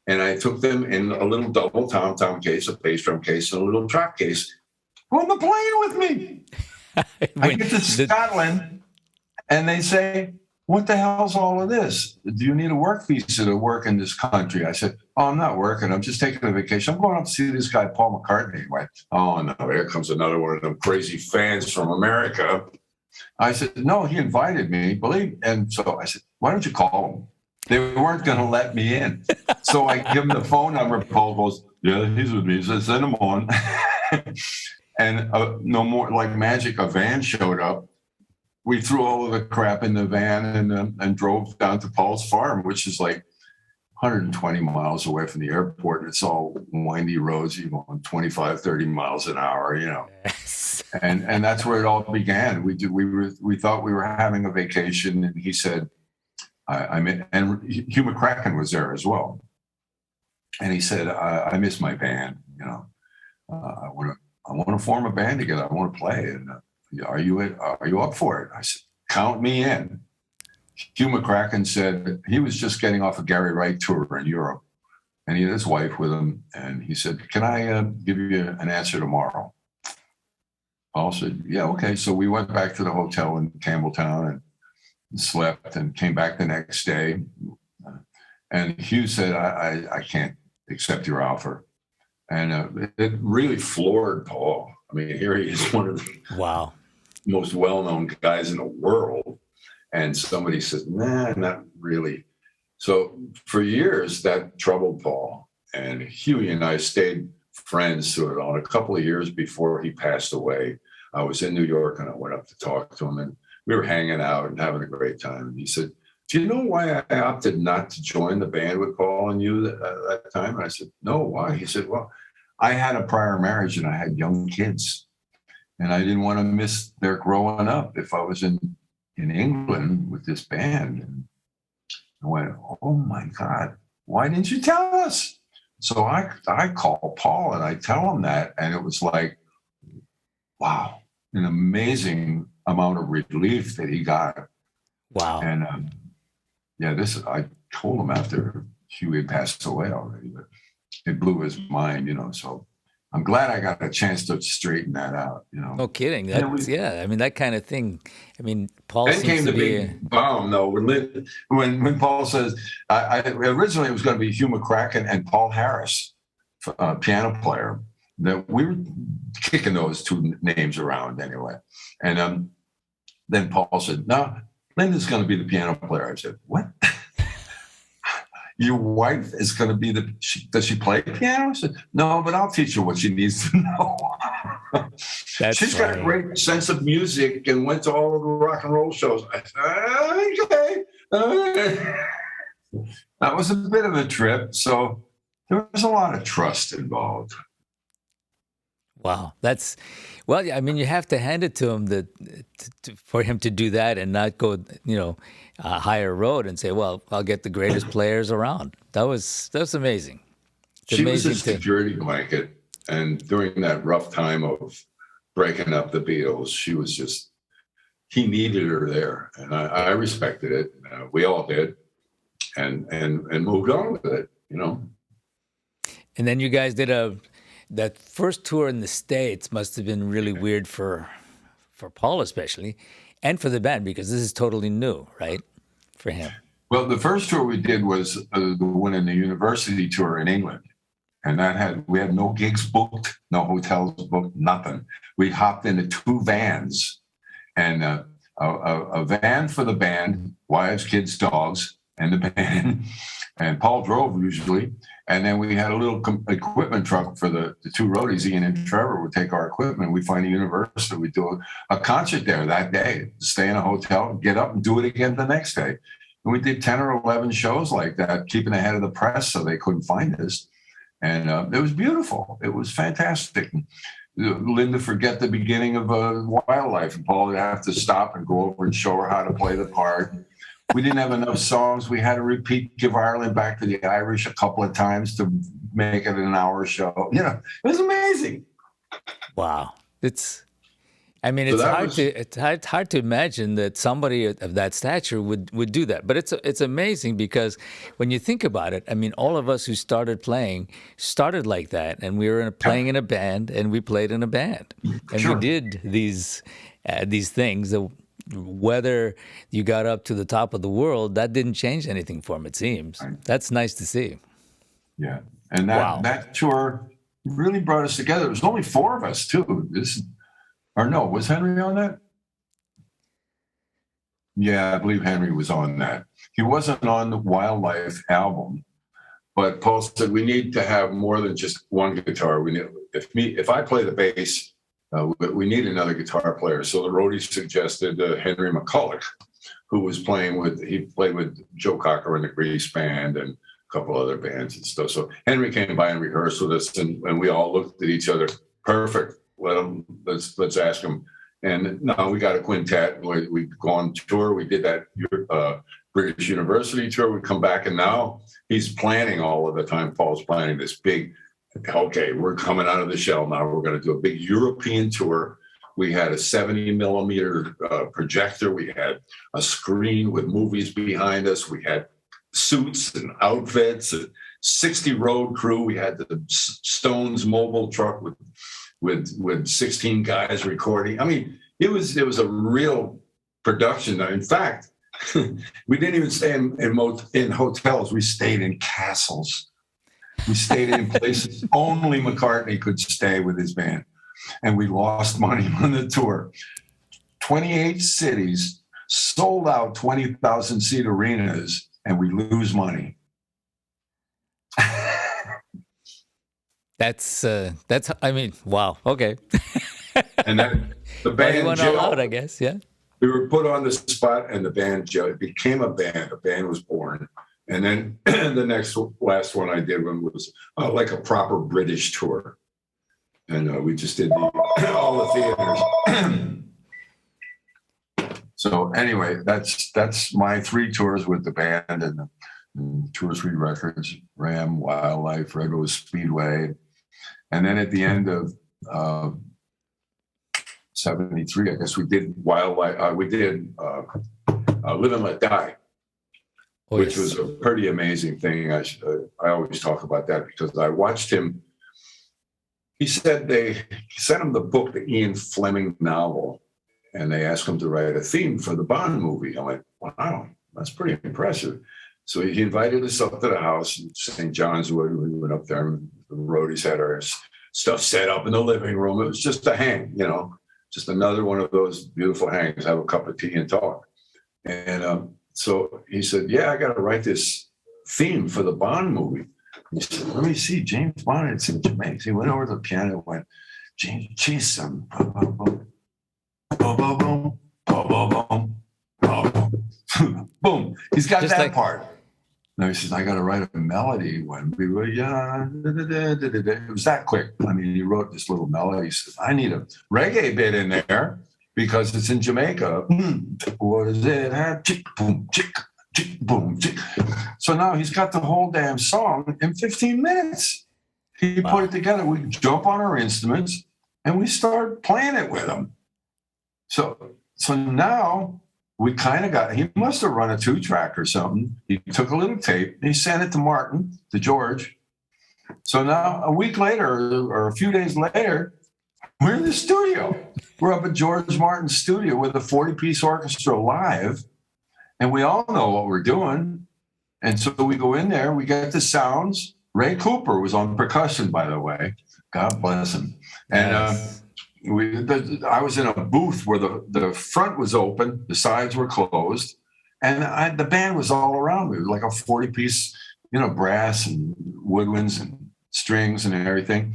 and I took them in a little double tom-tom case, a bass drum case, and a little trap case. On the plane with me. I get to Scotland, and they say, what the hell's all of this? Do you need a work visa to work in this country? I said, I'm not working. I'm just taking a vacation. I'm going up to see this guy, Paul McCartney. I went, oh, no, here comes another one of them crazy fans from America. I said, no, he invited me, and so I said, why don't you call him? They weren't going to let me in. So I give him the phone number. Paul goes, yeah, he's with me. He said, send him on. And no more, like magic, a van showed up. We threw all of the crap in the van and drove down to Paul's farm, which is like 120 miles away from the airport. It's all windy roads, going 25, 30 miles an hour, Yes. And that's where it all began. We thought we were having a vacation, and he said, and Hugh McCracken was there as well. And he said, I miss my band, I want to form a band together. I want to play. And are you up for it? I said, count me in. Hugh McCracken said he was just getting off a Gary Wright tour in Europe, and he had his wife with him. And he said, can I give you an answer tomorrow? Paul said, yeah, okay. So we went back to the hotel in Campbelltown and slept and came back the next day. And Hugh said, I can't accept your offer. And it really floored Paul. I mean, here he is, one of the Wow. most well-known guys in the world. And somebody said, nah, not really. So for years, that troubled Paul. And Huey and I stayed friends sort of on a couple of years before he passed away. I was in New York and I went up to talk to him, and we were hanging out and having a great time. And he said, do you know why I opted not to join the band with Paul and you that time? And I said, no, why? He said, well, I had a prior marriage and I had young kids, and I didn't want to miss their growing up if I was in England with this band. And I went, oh my God, why didn't you tell us? So I call Paul and I tell him that, and it was like, wow, an amazing amount of relief that he got. Wow. And I told him after Huey had passed away already, but it blew his mind, so I'm glad I got a chance to straighten that out, No kidding. And I mean, that kind of thing. I mean, Paul then seems came to the be big bomb, though. When Paul says, I originally it was going to be Hugh McCracken and Paul Harris, piano player. That we were kicking those two names around anyway. And then Paul said, no, Linda's going to be the piano player. I said, what? Your wife is going to be does she play piano? I said, no, but I'll teach her what she needs to know. She's got a great sense of music and went to all of the rock and roll shows. I said, okay. That was a bit of a trip. So there was a lot of trust involved. Wow. I mean, you have to hand it to him for him to do that and not go, a higher road and say, well, I'll get the greatest players around. That's amazing. She was a security blanket. And during that rough time of breaking up the Beatles, he needed her there. And I respected it. We all did. And moved on with it, And then you guys did that first tour in the States must have been really weird for Paul especially, and for the band, because this is totally new, right, for him. Well, the first tour we did was the one in the university tour in England. And we had no gigs booked, no hotels booked, nothing. We hopped into two vans, and a van for the band, wives, kids, dogs, and the band. And Paul drove usually. And then we had a little equipment truck for the two roadies. Ian and Trevor would take our equipment. We'd find a university. We'd do a concert there that day, stay in a hotel, get up and do it again the next day. And we did 10 or 11 shows like that, keeping ahead of the press so they couldn't find us. And it was beautiful. It was fantastic. Linda forget the beginning of Wildlife, and Paul would have to stop and go over and show her how to play the part. We didn't have enough songs. We had to repeat Give Ireland Back to the Irish a couple of times to make it an hour show. It was amazing. Wow. It's hard to imagine that somebody of that stature would do that. But it's amazing because when you think about it, I mean, all of us who started playing started like that, and we were playing in a band, and we played in a band, and we did these things. Whether you got up to the top of the world, that didn't change anything for him, it seems. That's nice to see. Yeah. And that tour really brought us together. It was only four of us, too. Was Henry on that? Yeah, I believe Henry was on that. He wasn't on the Wildlife album, but Paul said we need to have more than just one guitar. If I play the bass, we need another guitar player. So the roadies suggested Henry McCulloch, who played with Joe Cocker and the Grease Band and a couple other bands and stuff. So Henry came by and rehearsed with us, and we all looked at each other. Perfect. Let's ask him. And now we got a quintet. We go on tour. We did that British University tour. We come back, and now he's planning all of the time. Paul's planning this big. Okay, we're coming out of the shell now. We're going to do a big European tour. We had a 70 millimeter projector. We had a screen with movies behind us. We had suits and outfits. A 60 road crew. We had the Stones mobile truck with with 16 guys recording. I mean, it was a real production. In fact, we didn't even stay in hotels. We stayed in castles. We stayed in places only McCartney could stay with his band. And we lost money on the tour. 28 cities, sold out 20,000 seat arenas, and we lose money. That's I mean, wow. Okay. And then the band went all out, I guess. Yeah. We were put on the spot, and the band Joe became a band. A band was born. And then the last one I did was like a proper British tour. And we just did all the theaters. So anyway, that's my 3 tours with the band and 2 or 3 records: Ram, Wildlife, Red Rose Speedway, and then at the end of '73, I guess we did Wildlife. We did Live and Let Die, which was a pretty amazing thing. I always talk about that because I watched him. He said they sent him the book, the Ian Fleming novel, and they asked him to write a theme for the Bond movie. I'm like, wow, that's pretty impressive. So he invited us up to the house in St. John's Wood. We went up there, and the roadies had our stuff set up in the living room. It was just a hang, just another one of those beautiful hangs, have a cup of tea and talk. And so he said, yeah, I got to write this theme for the Bond movie. He said, let me see, James Bond, it's in Jamaica. He went over to the piano and went, James, chase some. Boom, boom, boom. Boom, boom, boom. Boom, boom, boom. Boom. He's got just that part. Now he says, I got to write a melody when we were young. It was that quick. I mean, he wrote this little melody. He says, I need a reggae bit in there because it's in Jamaica. What is it? Chick, boom, chick, chick, boom, chick. So now he's got the whole damn song in 15 minutes. He put it together. We jump on our instruments and we start playing it with him. So now we kind of he must have run a 2-track or something. He took a little tape and he sent it to Martin, to George. So now a week later or a few days later, we're in the studio. We're up at George Martin's studio with a 40-piece orchestra live. And we all know what we're doing. And so we go in there, we get the sounds. Ray Cooper was on percussion, by the way. God bless him. And I was in a booth where the front was open, the sides were closed, and the band was all around me. It was like a 40-piece, brass and woodwinds and strings and everything.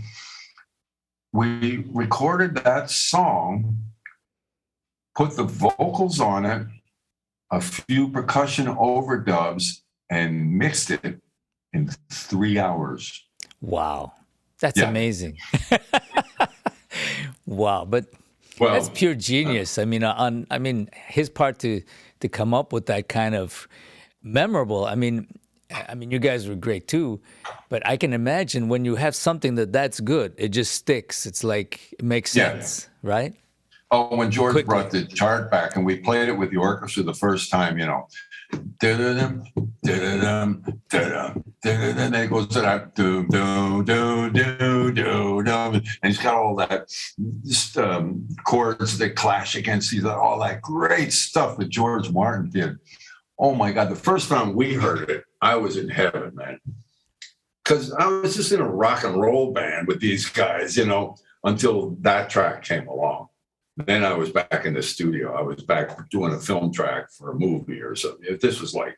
We recorded that song, put the vocals on it, a few percussion overdubs, and mixed it in 3 hours. Wow. That's amazing. Wow, but that's pure genius. I mean, his part to come up with that kind of memorable. I mean, you guys were great too, but I can imagine when you have something that's good, it just sticks. It's like it makes sense, right? Oh, when George brought the chart back and we played it with the orchestra the first time, da-da-dum, da-da-dum, da-dum, da-da-dum, then it goes to that doom, doom, doom, doom, doom, doom, and he's got all that just chords that clash against each other, all that great stuff that George Martin did. Oh my God, the first time we heard it, I was in heaven, man. Because I was just in a rock and roll band with these guys, until that track came along. Then I was back in the studio. I was back doing a film track for a movie or something. This was like,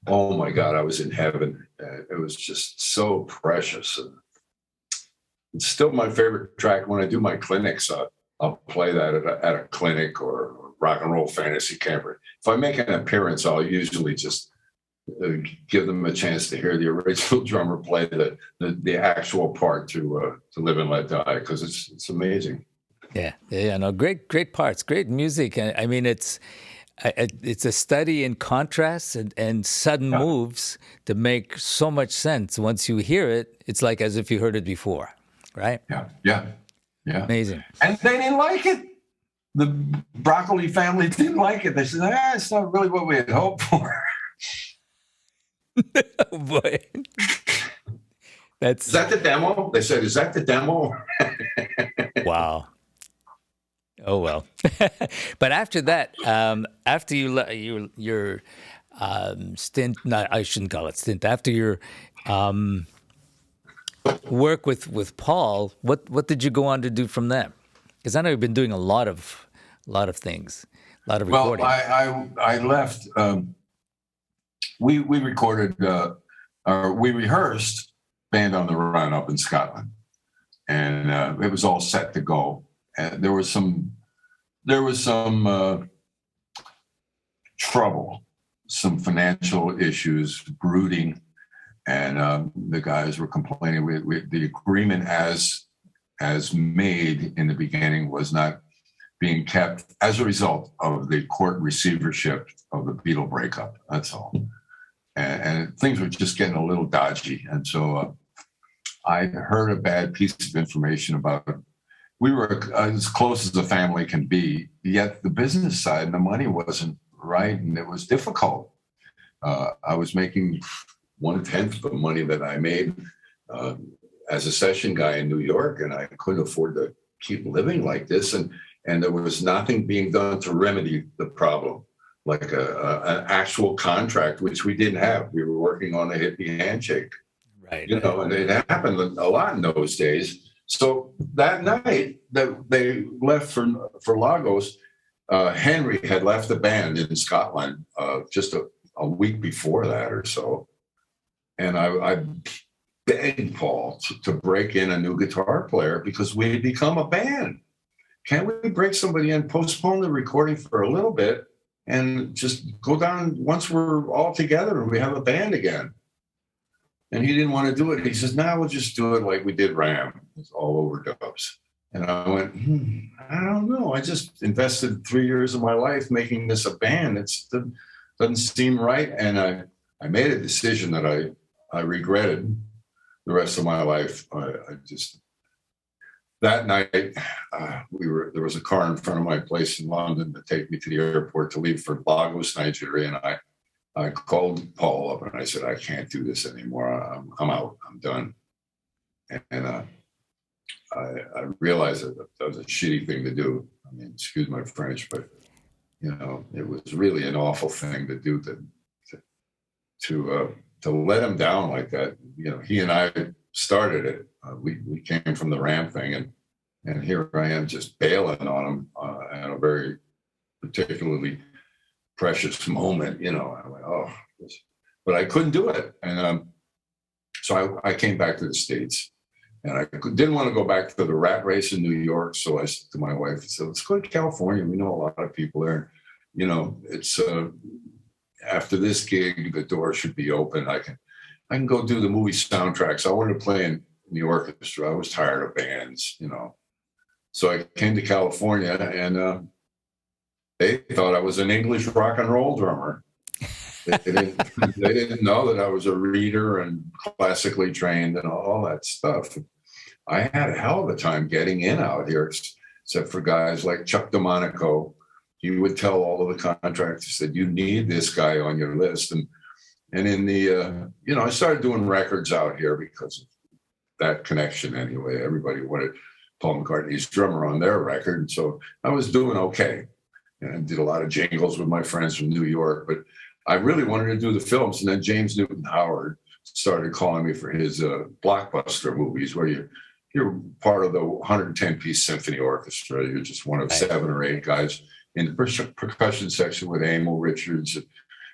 oh my God, I was in heaven. It was just so precious. And it's still my favorite track. When I do my clinics, I'll play that at a clinic or rock and roll fantasy camper. If I make an appearance, I'll usually just give them a chance to hear the original drummer play the actual part to Live and Let Die, because it's amazing. Yeah, no, great parts, great music. I mean, it's a study in contrasts and sudden moves to make so much sense. Once you hear it, it's like as if you heard it before, right? Yeah. Amazing. And they didn't like it. The Broccoli family didn't like it. They said, it's not really what we had hoped for. Oh, boy. Is that the demo? They said, is that the demo? Wow. Oh well. But after that, after your stint, not I shouldn't call it stint. After your work with Paul, what did you go on to do from that? Because I know you've been doing a lot of things, a lot of Well, recording. I left. We recorded or we rehearsed Band on the Run up in Scotland, and it was all set to go. And there was some trouble, some financial issues brooding, and the guys were complaining. The agreement as made in the beginning was not being kept as a result of the court receivership of the Beatle breakup. That's all. And things were just getting a little dodgy. And so I heard a bad piece of information about it. We were as close as a family can be, yet the business side and the money wasn't right, and it was difficult. I was making 1/10 of the money that I made as a session guy in New York, and I couldn't afford to keep living like this. And there was nothing being done to remedy the problem, like an actual contract, which we didn't have. We were working on a hippie handshake, Right. and it happened a lot in those days. So that night that they left for Lagos, Henry had left the band in Scotland just a week before that or so. And I begged Paul to break in a new guitar player because we had become a band. Can't we break somebody in, postpone the recording for a little bit, and just go down once we're all together and we have a band again? And he didn't want to do it. He says, "No, we'll just do it like we did Ram. It's all overdubs." And I went, I don't know. I just invested 3 years of my life making this a band. It doesn't seem right. And I made a decision that I regretted the rest of my life. That night, there was a car in front of my place in London to take me to the airport to leave for Lagos, Nigeria. And I called Paul up and I said, "I can't do this anymore. I'm out. I'm done." And I realized that was a shitty thing to do. I mean, excuse my French, but it was really an awful thing to do to let him down like that. He and I started it. We came from the Ram thing, and here I am just bailing on him at a very particularly precious moment. I went, oh, but I couldn't do it, and so I came back to the States. And I didn't want to go back to the rat race in New York. So I said to my wife, I said, "Let's go to California. We know a lot of people there. It's after this gig, the door should be open. I can go do the movie soundtracks. I wanted to play in the orchestra. I was tired of bands, So I came to California, and they thought I was an English rock and roll drummer. They didn't know that I was a reader and classically trained and all that stuff. I had a hell of a time getting in out here, except for guys like Chuck DeMonico. He would tell all of the contractors, said, "You need this guy on your list." And in the, I started doing records out here because of that connection anyway. Everybody wanted Paul McCartney's drummer on their record. And so I was doing okay. And I did a lot of jingles with my friends from New York, but I really wanted to do the films. And then James Newton Howard started calling me for his blockbuster movies where you're part of the 110-piece symphony orchestra. You're just one of 7 or 8 guys in the percussion section with Emil Richards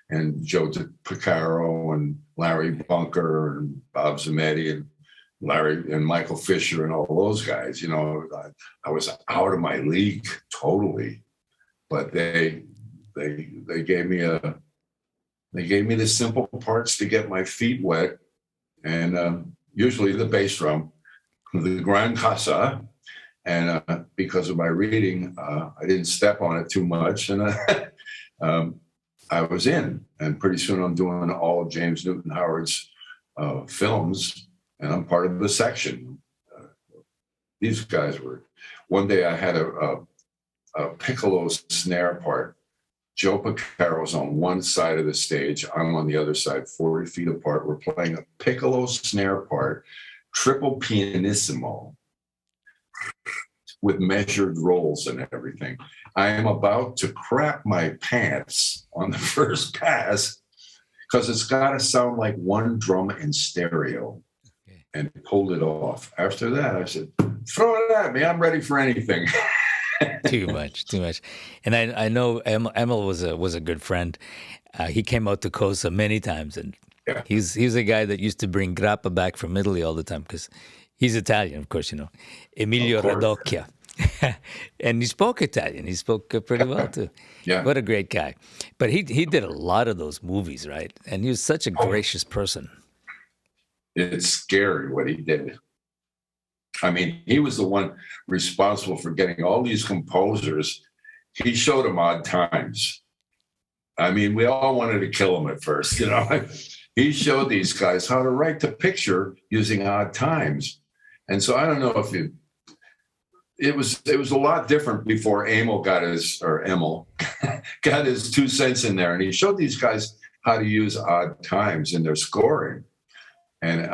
and Joe Picaro and Larry Bunker and Bob Zametti and Larry and Michael Fisher and all those guys. I was out of my league totally, but they gave me the simple parts to get my feet wet, and usually the bass drum, the Gran Casa, and because of my reading, I didn't step on it too much, and I was in. And pretty soon I'm doing all of James Newton Howard's films, and I'm part of the section. These guys were. One day I had a piccolo snare part. Joe Picaro's on one side of the stage. I'm on the other side, 40 feet apart. We're playing a piccolo snare part, triple pianissimo. with measured rolls and everything. I am about to crap my pants on the first pass because it's got to sound like one drum in stereo, and pulled it off. After that, I said, throw it at me. I'm ready for anything. Too much. And I know Emil was a good friend. He came out to Cosa many times, and he's a guy that used to bring grappa back from Italy all the time because he's Italian, of course, Emilio Radocchia. And he spoke Italian. He spoke pretty well, too. Yeah. What a great guy. But he did a lot of those movies, right? And he was such a gracious person. It's scary what he did. I mean, he was the one responsible for getting all these composers. He showed them odd times. I mean, we all wanted to kill him at first, He showed these guys how to write the picture using odd times. And so I don't know if it was a lot different before Emil got his 2 cents in there. And he showed these guys how to use odd times in their scoring. And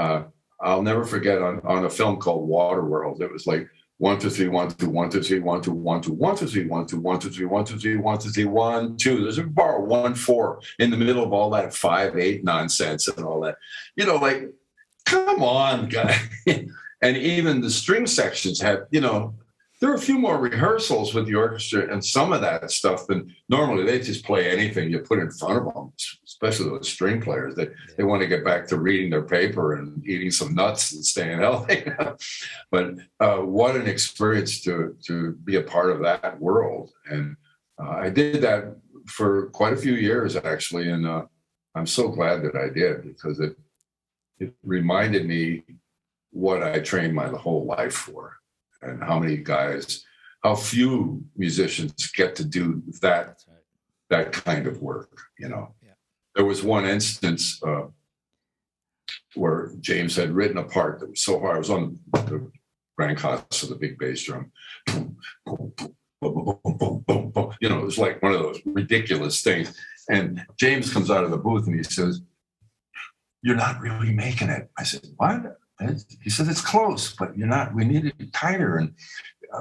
I'll never forget on a film called Waterworld, it was like 1 2 3 1 2 1 2 3 1 2 1 2 1 2 3 1 2 1 2 3 1 2 3 1 2 3 1 2. There's a bar 1 4 in the middle of all that 5 8 nonsense and all that. Like, come on, guy. And even the string sections had, there are a few more rehearsals with the orchestra and some of that stuff than normally. They just play anything you put in front of them, especially those string players. They want to get back to reading their paper and eating some nuts and staying healthy. But what an experience to be a part of that world. And I did that for quite a few years, actually. And I'm so glad that I did, because it reminded me what I trained my whole life for. And how few musicians get to do that kind of work, Yeah. There was one instance where James had written a part that was so hard. I was on the grand concert of the big bass drum. Boom, boom, boom, boom, boom, boom, boom. It was like one of those ridiculous things. And James comes out of the booth and he says, "You're not really making it." I said, "What?" He said, "It's close, but you're not. We need it tighter, and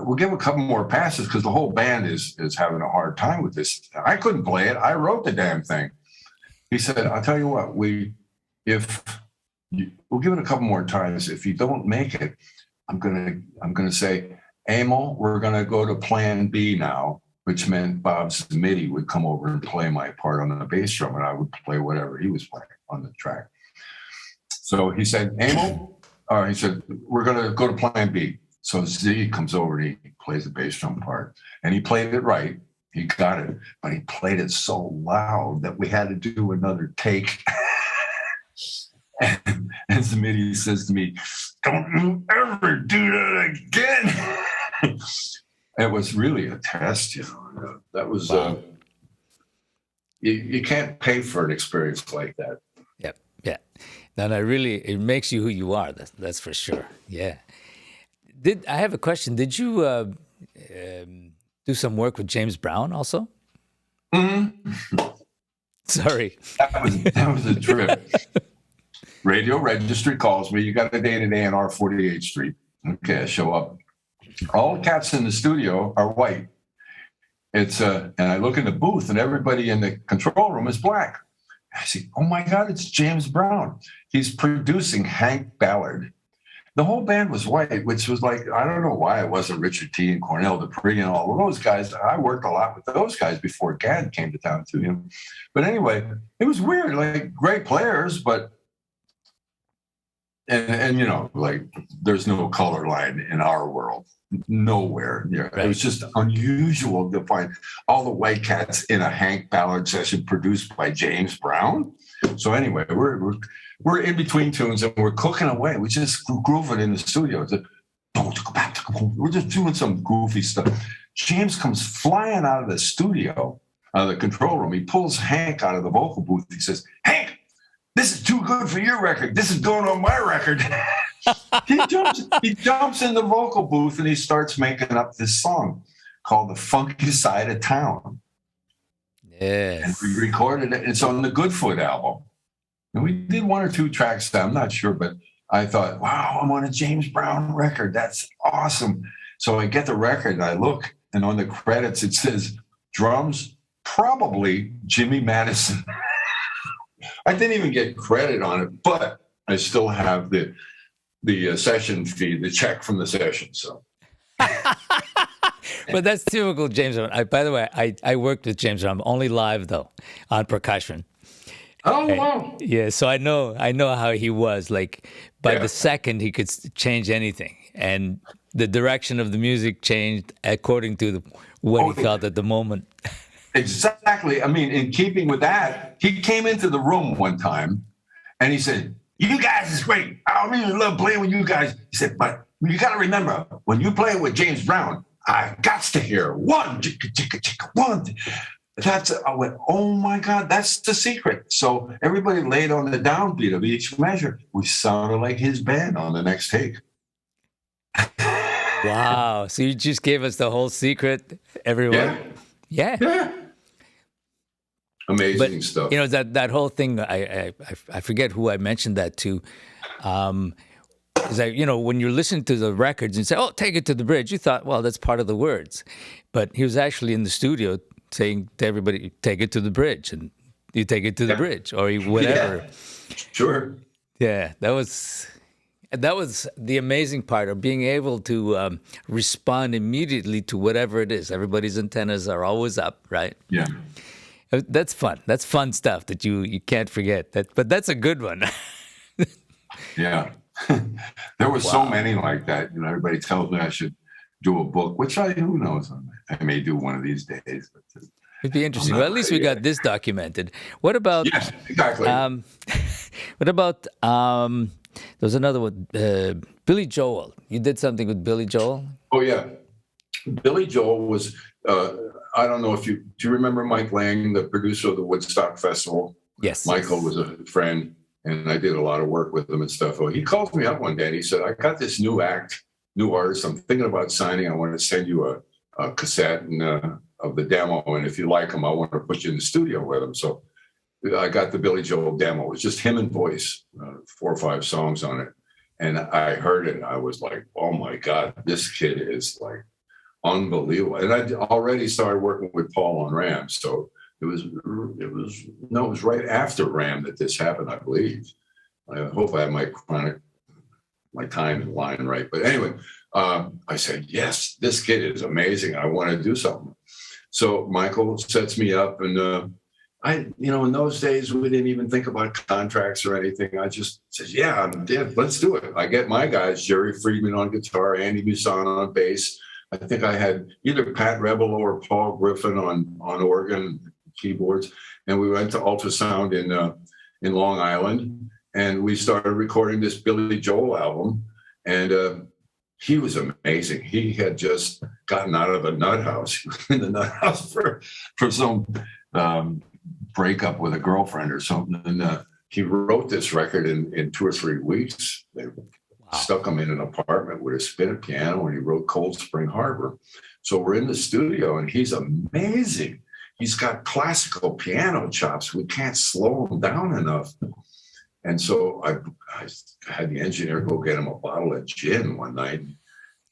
we'll give a couple more passes because the whole band is having a hard time with this." I couldn't play it. I wrote the damn thing. He said, "I'll tell you what. We'll give it a couple more times. If you don't make it, I'm gonna say, Emil, we're gonna go to Plan B now," which meant Bob Smitty would come over and play my part on the bass drum, and I would play whatever he was playing on the track. So he said, "Emil." He said, "We're going to go to Plan B." So Z comes over and he plays the bass drum part. And he played it right. He got it. But he played it so loud that we had to do another take. and Smitty says to me, "Don't you ever do that again." It was really a test, That was, you can't pay for an experience like that. Yeah. No, it makes you who you are. That's for sure. Yeah. I have a question? Did you do some work with James Brown also? Mm-hmm. Sorry. That was a trip. Radio Registry calls me. "You got a date at A&R 48th Street. Okay, I show up. All the cats in the studio are white. And I look in the booth, and everybody in the control room is black. I say, "Oh my God, it's James Brown. He's producing Hank Ballard." The whole band was white, which was like, I don't know why it wasn't Richard T. and Cornell Dupree and all of those guys. I worked a lot with those guys before Gad came to town too. But anyway, it was weird, like great players, but and like there's no color line in our world. Nowhere. Yeah. Right. It was just unusual to find all the white cats in a Hank Ballard session produced by James Brown. So anyway, we're in between tunes and we're cooking away. We just grooving in the studio. We're just doing some goofy stuff. James comes flying out of the studio, out of the control room. He pulls Hank out of the vocal booth. He says, "Hank, this is too good for your record. This is going on my record." He jumps in the vocal booth and he starts making up this song called "The Funky Side of Town." Yes. And we recorded it. It's on the Goodfoot album. And we did 1 or 2 tracks. I'm not sure, but I thought, wow, I'm on a James Brown record. That's awesome. So I get the record and I look, and on the credits it says drums, probably Jimmy Madison. I didn't even get credit on it, but I still have the session fee, the check from the session. So, But that's typical James Brown. By the way, I worked with James Brown, only live though, on percussion. oh wow, Yeah, so I know how he was. Like by the second, he could change anything, and the direction of the music changed according to what he felt at the moment. Exactly. I mean, in keeping with that, he came into the room one time and he said, "You guys is great. I really love playing with you guys." He said, "But you got to remember, when you play with James Brown, I got to hear one, chicka, chicka, chicka, one." I went, "Oh my God, that's the secret." So everybody laid on the downbeat of each measure. We sounded like his band on the next take. Wow! So you just gave us the whole secret, everyone. Yeah. Amazing stuff. You know, that whole thing. I forget who I mentioned that to. Is that, you know, when you're listening to the records and say, "Oh, take it to the bridge," you thought, well, that's part of the words, but he was actually in the studio saying to everybody, "Take it to the bridge," and you take it to the bridge or whatever. Yeah. Sure. Yeah, that was the amazing part of being able to respond immediately to whatever it is. Everybody's antennas are always up, right? Yeah. That's fun. That's fun stuff that you can't forget. But that's a good one. Yeah. There were so many like that. You know, everybody tells me I should do a book, which who knows? I may do one of these days. But it'd be interesting. Well, at least we got this documented. What about? Yes, exactly. What about? There's another one. Billy Joel. You did something with Billy Joel. Oh yeah, Billy Joel was. I don't know if do you remember Mike Lang, the producer of the Woodstock Festival? Yes. Michael was a friend, and I did a lot of work with him and stuff. Well, he called me up one day and he said, "I got this new artist. I'm thinking about signing. I want to send you a cassette of the demo, and if you like him, I want to put you in the studio with him." So I got the Billy Joel demo. It was just him and voice, 4 or 5 songs on it. And I heard it and I was like, "Oh my God, this kid is like unbelievable." And I already started working with Paul on Ram. So it was right after Ram that this happened, I believe. I hope I have my timeline right. But anyway, I said, "Yes, this kid is amazing. I want to do something." So Michael sets me up, and in those days, we didn't even think about contracts or anything. I just said, "Yeah, let's do it." I get my guys, Jerry Friedman on guitar, Andy Musan on bass. I think I had either Pat Rebelo or Paul Griffin on organ, keyboards. And we went to Ultrasound in Long Island, and we started recording this Billy Joel album. And he was amazing. He had just gotten out of a nut house, in the nut house for some breakup with a girlfriend or something. And he wrote this record in 2 or 3 weeks. They stuck him in an apartment with a spinet piano, and he wrote Cold Spring Harbor. So we're in the studio, and he's amazing. He's got classical piano chops. We can't slow him down enough. And so I had the engineer go get him a bottle of gin one night.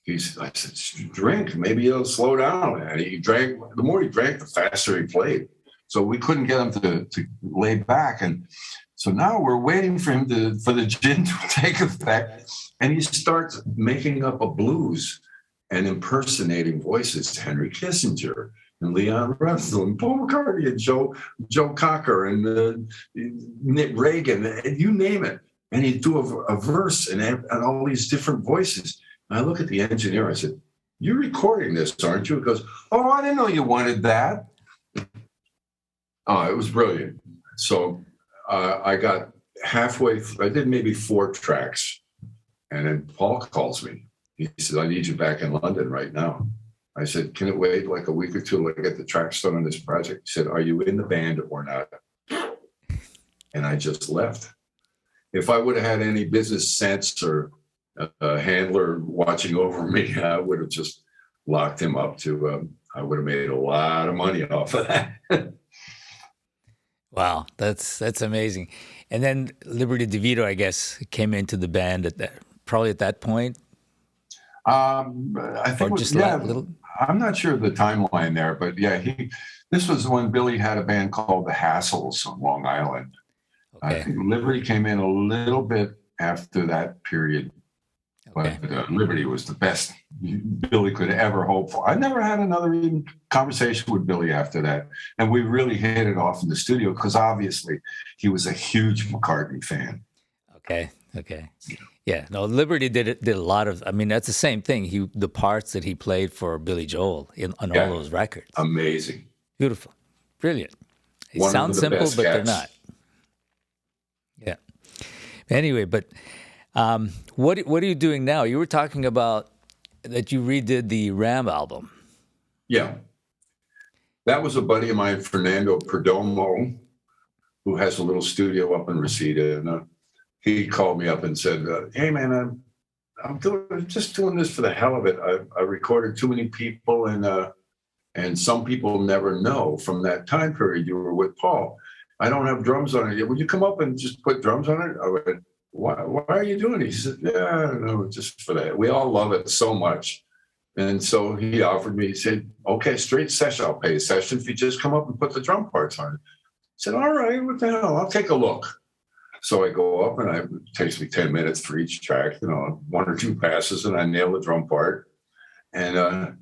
I said, "Drink, maybe it'll slow down." And he drank. The more he drank, the faster he played. So we couldn't get him to lay back. And so now we're waiting for him for the gin to take effect. And he starts making up a blues and impersonating voices, Henry Kissinger and Leon Russell and Paul McCartney and Joe Cocker and Nick Reagan, and you name it. And he'd do a verse and all these different voices. And I look at the engineer, I said, "You're recording this, aren't you?" He goes, "Oh, I didn't know you wanted that." Oh, it was brilliant. So I got halfway, I did maybe 4 tracks. And then Paul calls me. He said, "I need you back in London right now." I said, "Can it wait like a week or 2 to get the tracks done on this project?" He said, "Are you in the band or not?" And I just left. If I would have had any business sense or a handler watching over me, I would have just locked him up I would have made a lot of money off of that. Wow, that's amazing. And then Liberty DeVito, I guess, came into the band probably at that point. I or think, just yeah, little? I'm not sure of the timeline there, but yeah, this was when Billy had a band called the Hassles on Long Island. I Okay, think Liberty came in a little bit after that period, okay, but Liberty was the best Billy could ever hope for. I never had another even conversation with Billy after that. And we really hit it off in the studio because obviously he was a huge McCartney fan. okay, okay. Yeah, no, Liberty did a lot of. I mean, that's the same thing. The parts that he played for Billy Joel on all Yeah, those records, amazing. beautiful, brilliant. They One sound of the simple, best but they're not. cats. Yeah. Anyway, but what are you doing now? You were talking about that you redid the Ram album. Yeah, that was a buddy of mine, Fernando Perdomo, who has a little studio up in Reseda. And he called me up and said, hey, man, I'm just doing this for the hell of it. I recorded too many people, and some people never know from that time period you were with Paul. I don't have drums on it yet. Would you come up and just put drums on it? I went, why are you doing it? He said, yeah, I don't know, just for that. We all love it so much. And so he offered me, he said, okay, straight session. I'll pay a session if you just come up and put the drum parts on it. I said, all right, what the hell? I'll take a look. So I go up and it takes me 10 minutes for each track, one or two passes, and I nail the drum part. And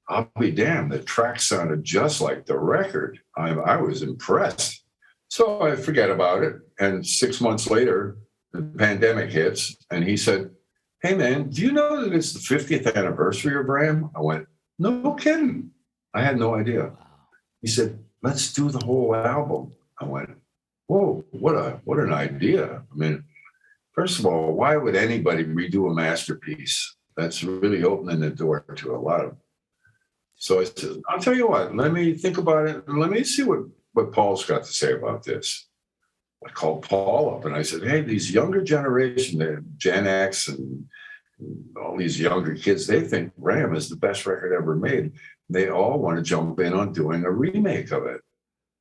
I'll be damned, the track sounded just like the record. I was impressed. So I forget about it. And 6 months later, the pandemic hits, and he said, hey, man, do you know that it's the 50th anniversary of Ram? I went, no kidding. I had no idea. He said, let's do the whole album. I went, whoa, what an idea. I mean, first of all, why would anybody redo a masterpiece? That's really opening the door to a lot of. So I said, I'll tell you what, let me think about it. And let me see what Paul's got to say about this. I called Paul up and I said, hey, these younger generation, the Gen X and all these younger kids, they think Ram is the best record ever made. They all want to jump in on doing a remake of it.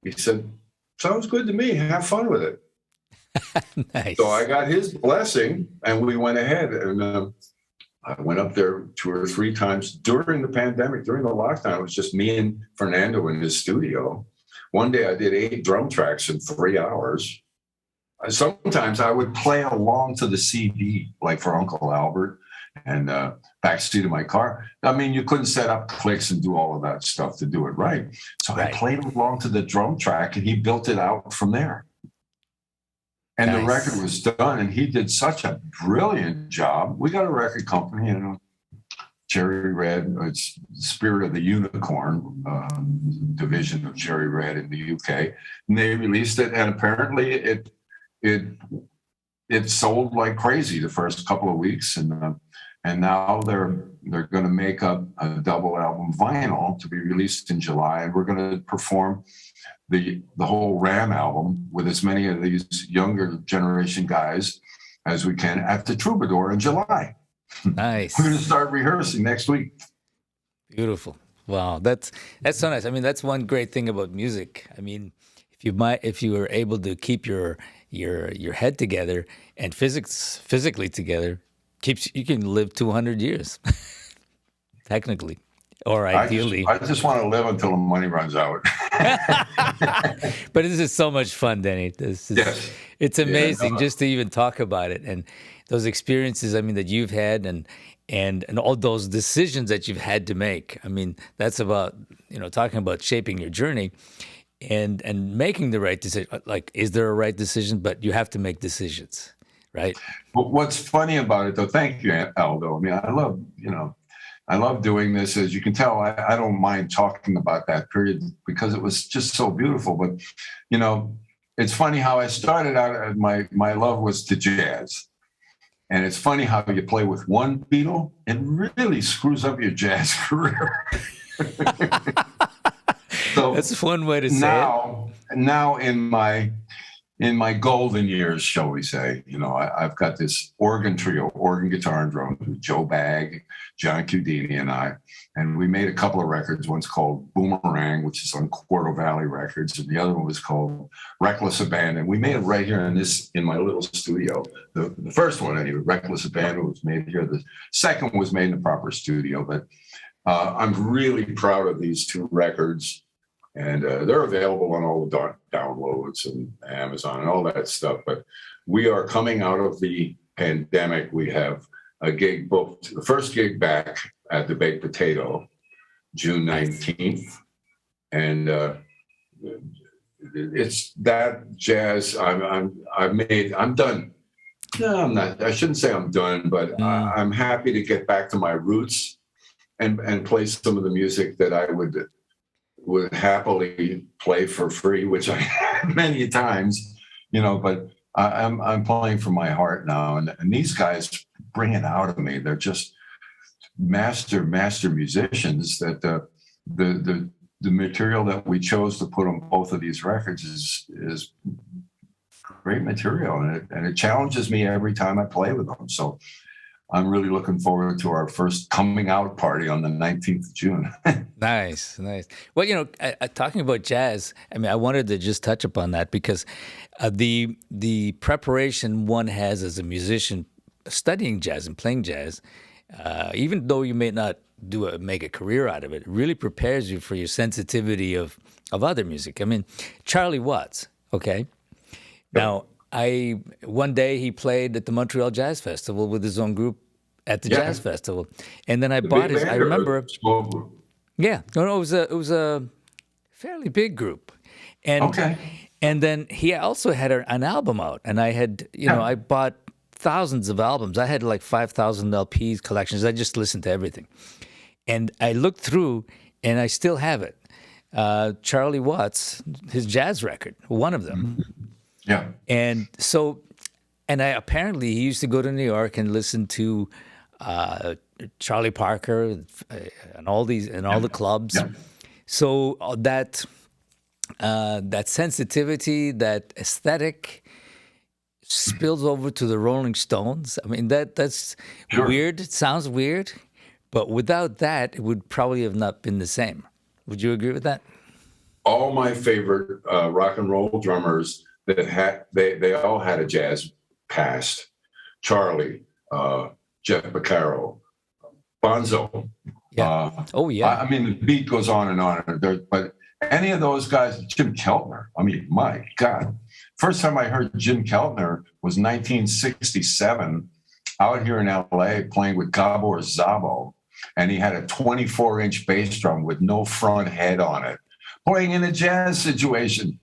He said, sounds good to me. Have fun with it. Nice. So I got his blessing and we went ahead. And I went up there 2 or 3 times during the pandemic, during the lockdown. It was just me and Fernando in his studio. One day I did 8 drum tracks in 3 hours. Sometimes I would play along to the CD, like for Uncle Albert and backseat of my car. I mean, you couldn't set up clicks and do all of that stuff to do it right. So I played along to the drum track and he built it out from there. And the record was done, and he did such a brilliant job. We got a record company, Cherry Red, it's Spirit of the Unicorn, division of Cherry Red in the UK. And they released it, and apparently it sold like crazy the first couple of weeks, and now they're going to make up a double album vinyl to be released in July, and we're going to perform the whole Ram album with as many of these younger generation guys as we can at the Troubadour in July. Nice. We're going to start rehearsing next week. Beautiful. Wow, that's so nice. I mean, that's one great thing about music. I mean, if you were able to keep your head together and physically together, you can live 200 years, technically. Or ideally. I just want to live until the money runs out. But this is so much fun, Denny. Yes. It's amazing just to even talk about it and those experiences, I mean, that you've had and all those decisions that you've had to make. I mean, that's about, talking about shaping your journey and making the right decision. Like, is there a right decision? But you have to make decisions, right? But what's funny about it, though, thank you, Aldo. I mean, I love doing this. As you can tell, I don't mind talking about that period because it was just so beautiful. But, it's funny how I started out, my love was to jazz. And it's funny how you play with one Beatle, it really screws up your jazz career. So that's one way to say it. Now in my in my golden years, shall we say. I've got this organ trio, organ, guitar, and drums with Joe Bagg, John Chiudini, and I. And we made a couple of records. One's called Boomerang, which is on Quarto Valley Records, and the other one was called Reckless Abandon. We made it right here in my little studio. The first one, anyway, Reckless Abandon, was made here. The second one was made in a proper studio. But I'm really proud of these two records. And they're available on all the downloads and Amazon and all that stuff. But we are coming out of the pandemic. We have a gig booked, the first gig back at the Baked Potato, June 19th. And it's that jazz I'm done. No, I'm not. I shouldn't say I'm done, but I'm happy to get back to my roots and play some of the music that I would happily play for free, which I have many times, but I'm playing from my heart now. And these guys bring it out of me. They're just master musicians. That the material that we chose to put on both of these records is great material. And it challenges me every time I play with them. So I'm really looking forward to our first coming out party on the 19th of June. Nice. Well, talking about jazz, I wanted to just touch upon that because the preparation one has as a musician studying jazz and playing jazz, even though you may not make a career out of it, really prepares you for your sensitivity of other music. Charlie Watts, okay? Now, one day he played at the Montreal Jazz Festival with his own group at the Jazz Festival, and then I bought his. I remember. Yeah, no, it was a fairly big group, and then he also had an album out, and I had I bought thousands of albums. I had like 5,000 LPs collections. I just listened to everything, and I looked through, and I still have it. Charlie Watts, his jazz record, one of them. Yeah. And so, he used to go to New York and listen to Charlie Parker and all the clubs. Yeah. So that sensitivity, that aesthetic spills over to the Rolling Stones. That's sure. Weird. It sounds weird, but without that, it would probably have not been the same. Would you agree with that? All my favorite rock and roll drummers they all had a jazz past. Charlie, Jeff Beccaro, Bonzo. Yeah. The beat goes on and on. But any of those guys, Jim Keltner, my God. First time I heard Jim Keltner was 1967 out here in LA playing with Gabor Szabo. And he had a 24-inch bass drum with no front head on it, playing in a jazz situation.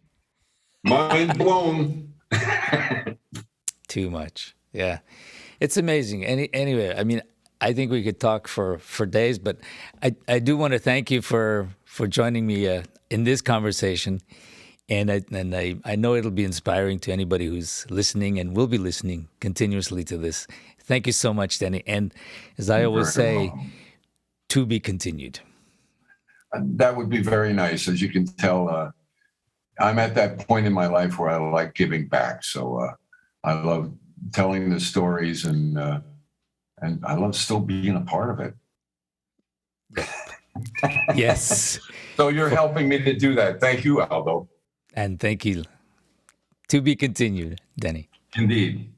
Mind blown. Too much. Yeah. It's amazing. Anyway, I think we could talk for days, but I do want to thank you for joining me in this conversation. And I know it'll be inspiring to anybody who's listening and will be listening continuously to this. Thank you so much, Denny. And as I always say, to be continued. That would be very nice. As you can tell, I'm at that point in my life where I like giving back. So I love telling the stories, and I love still being a part of it. Yes. So you're helping me to do that. Thank you, Aldo. And thank you. To be continued, Denny. Indeed.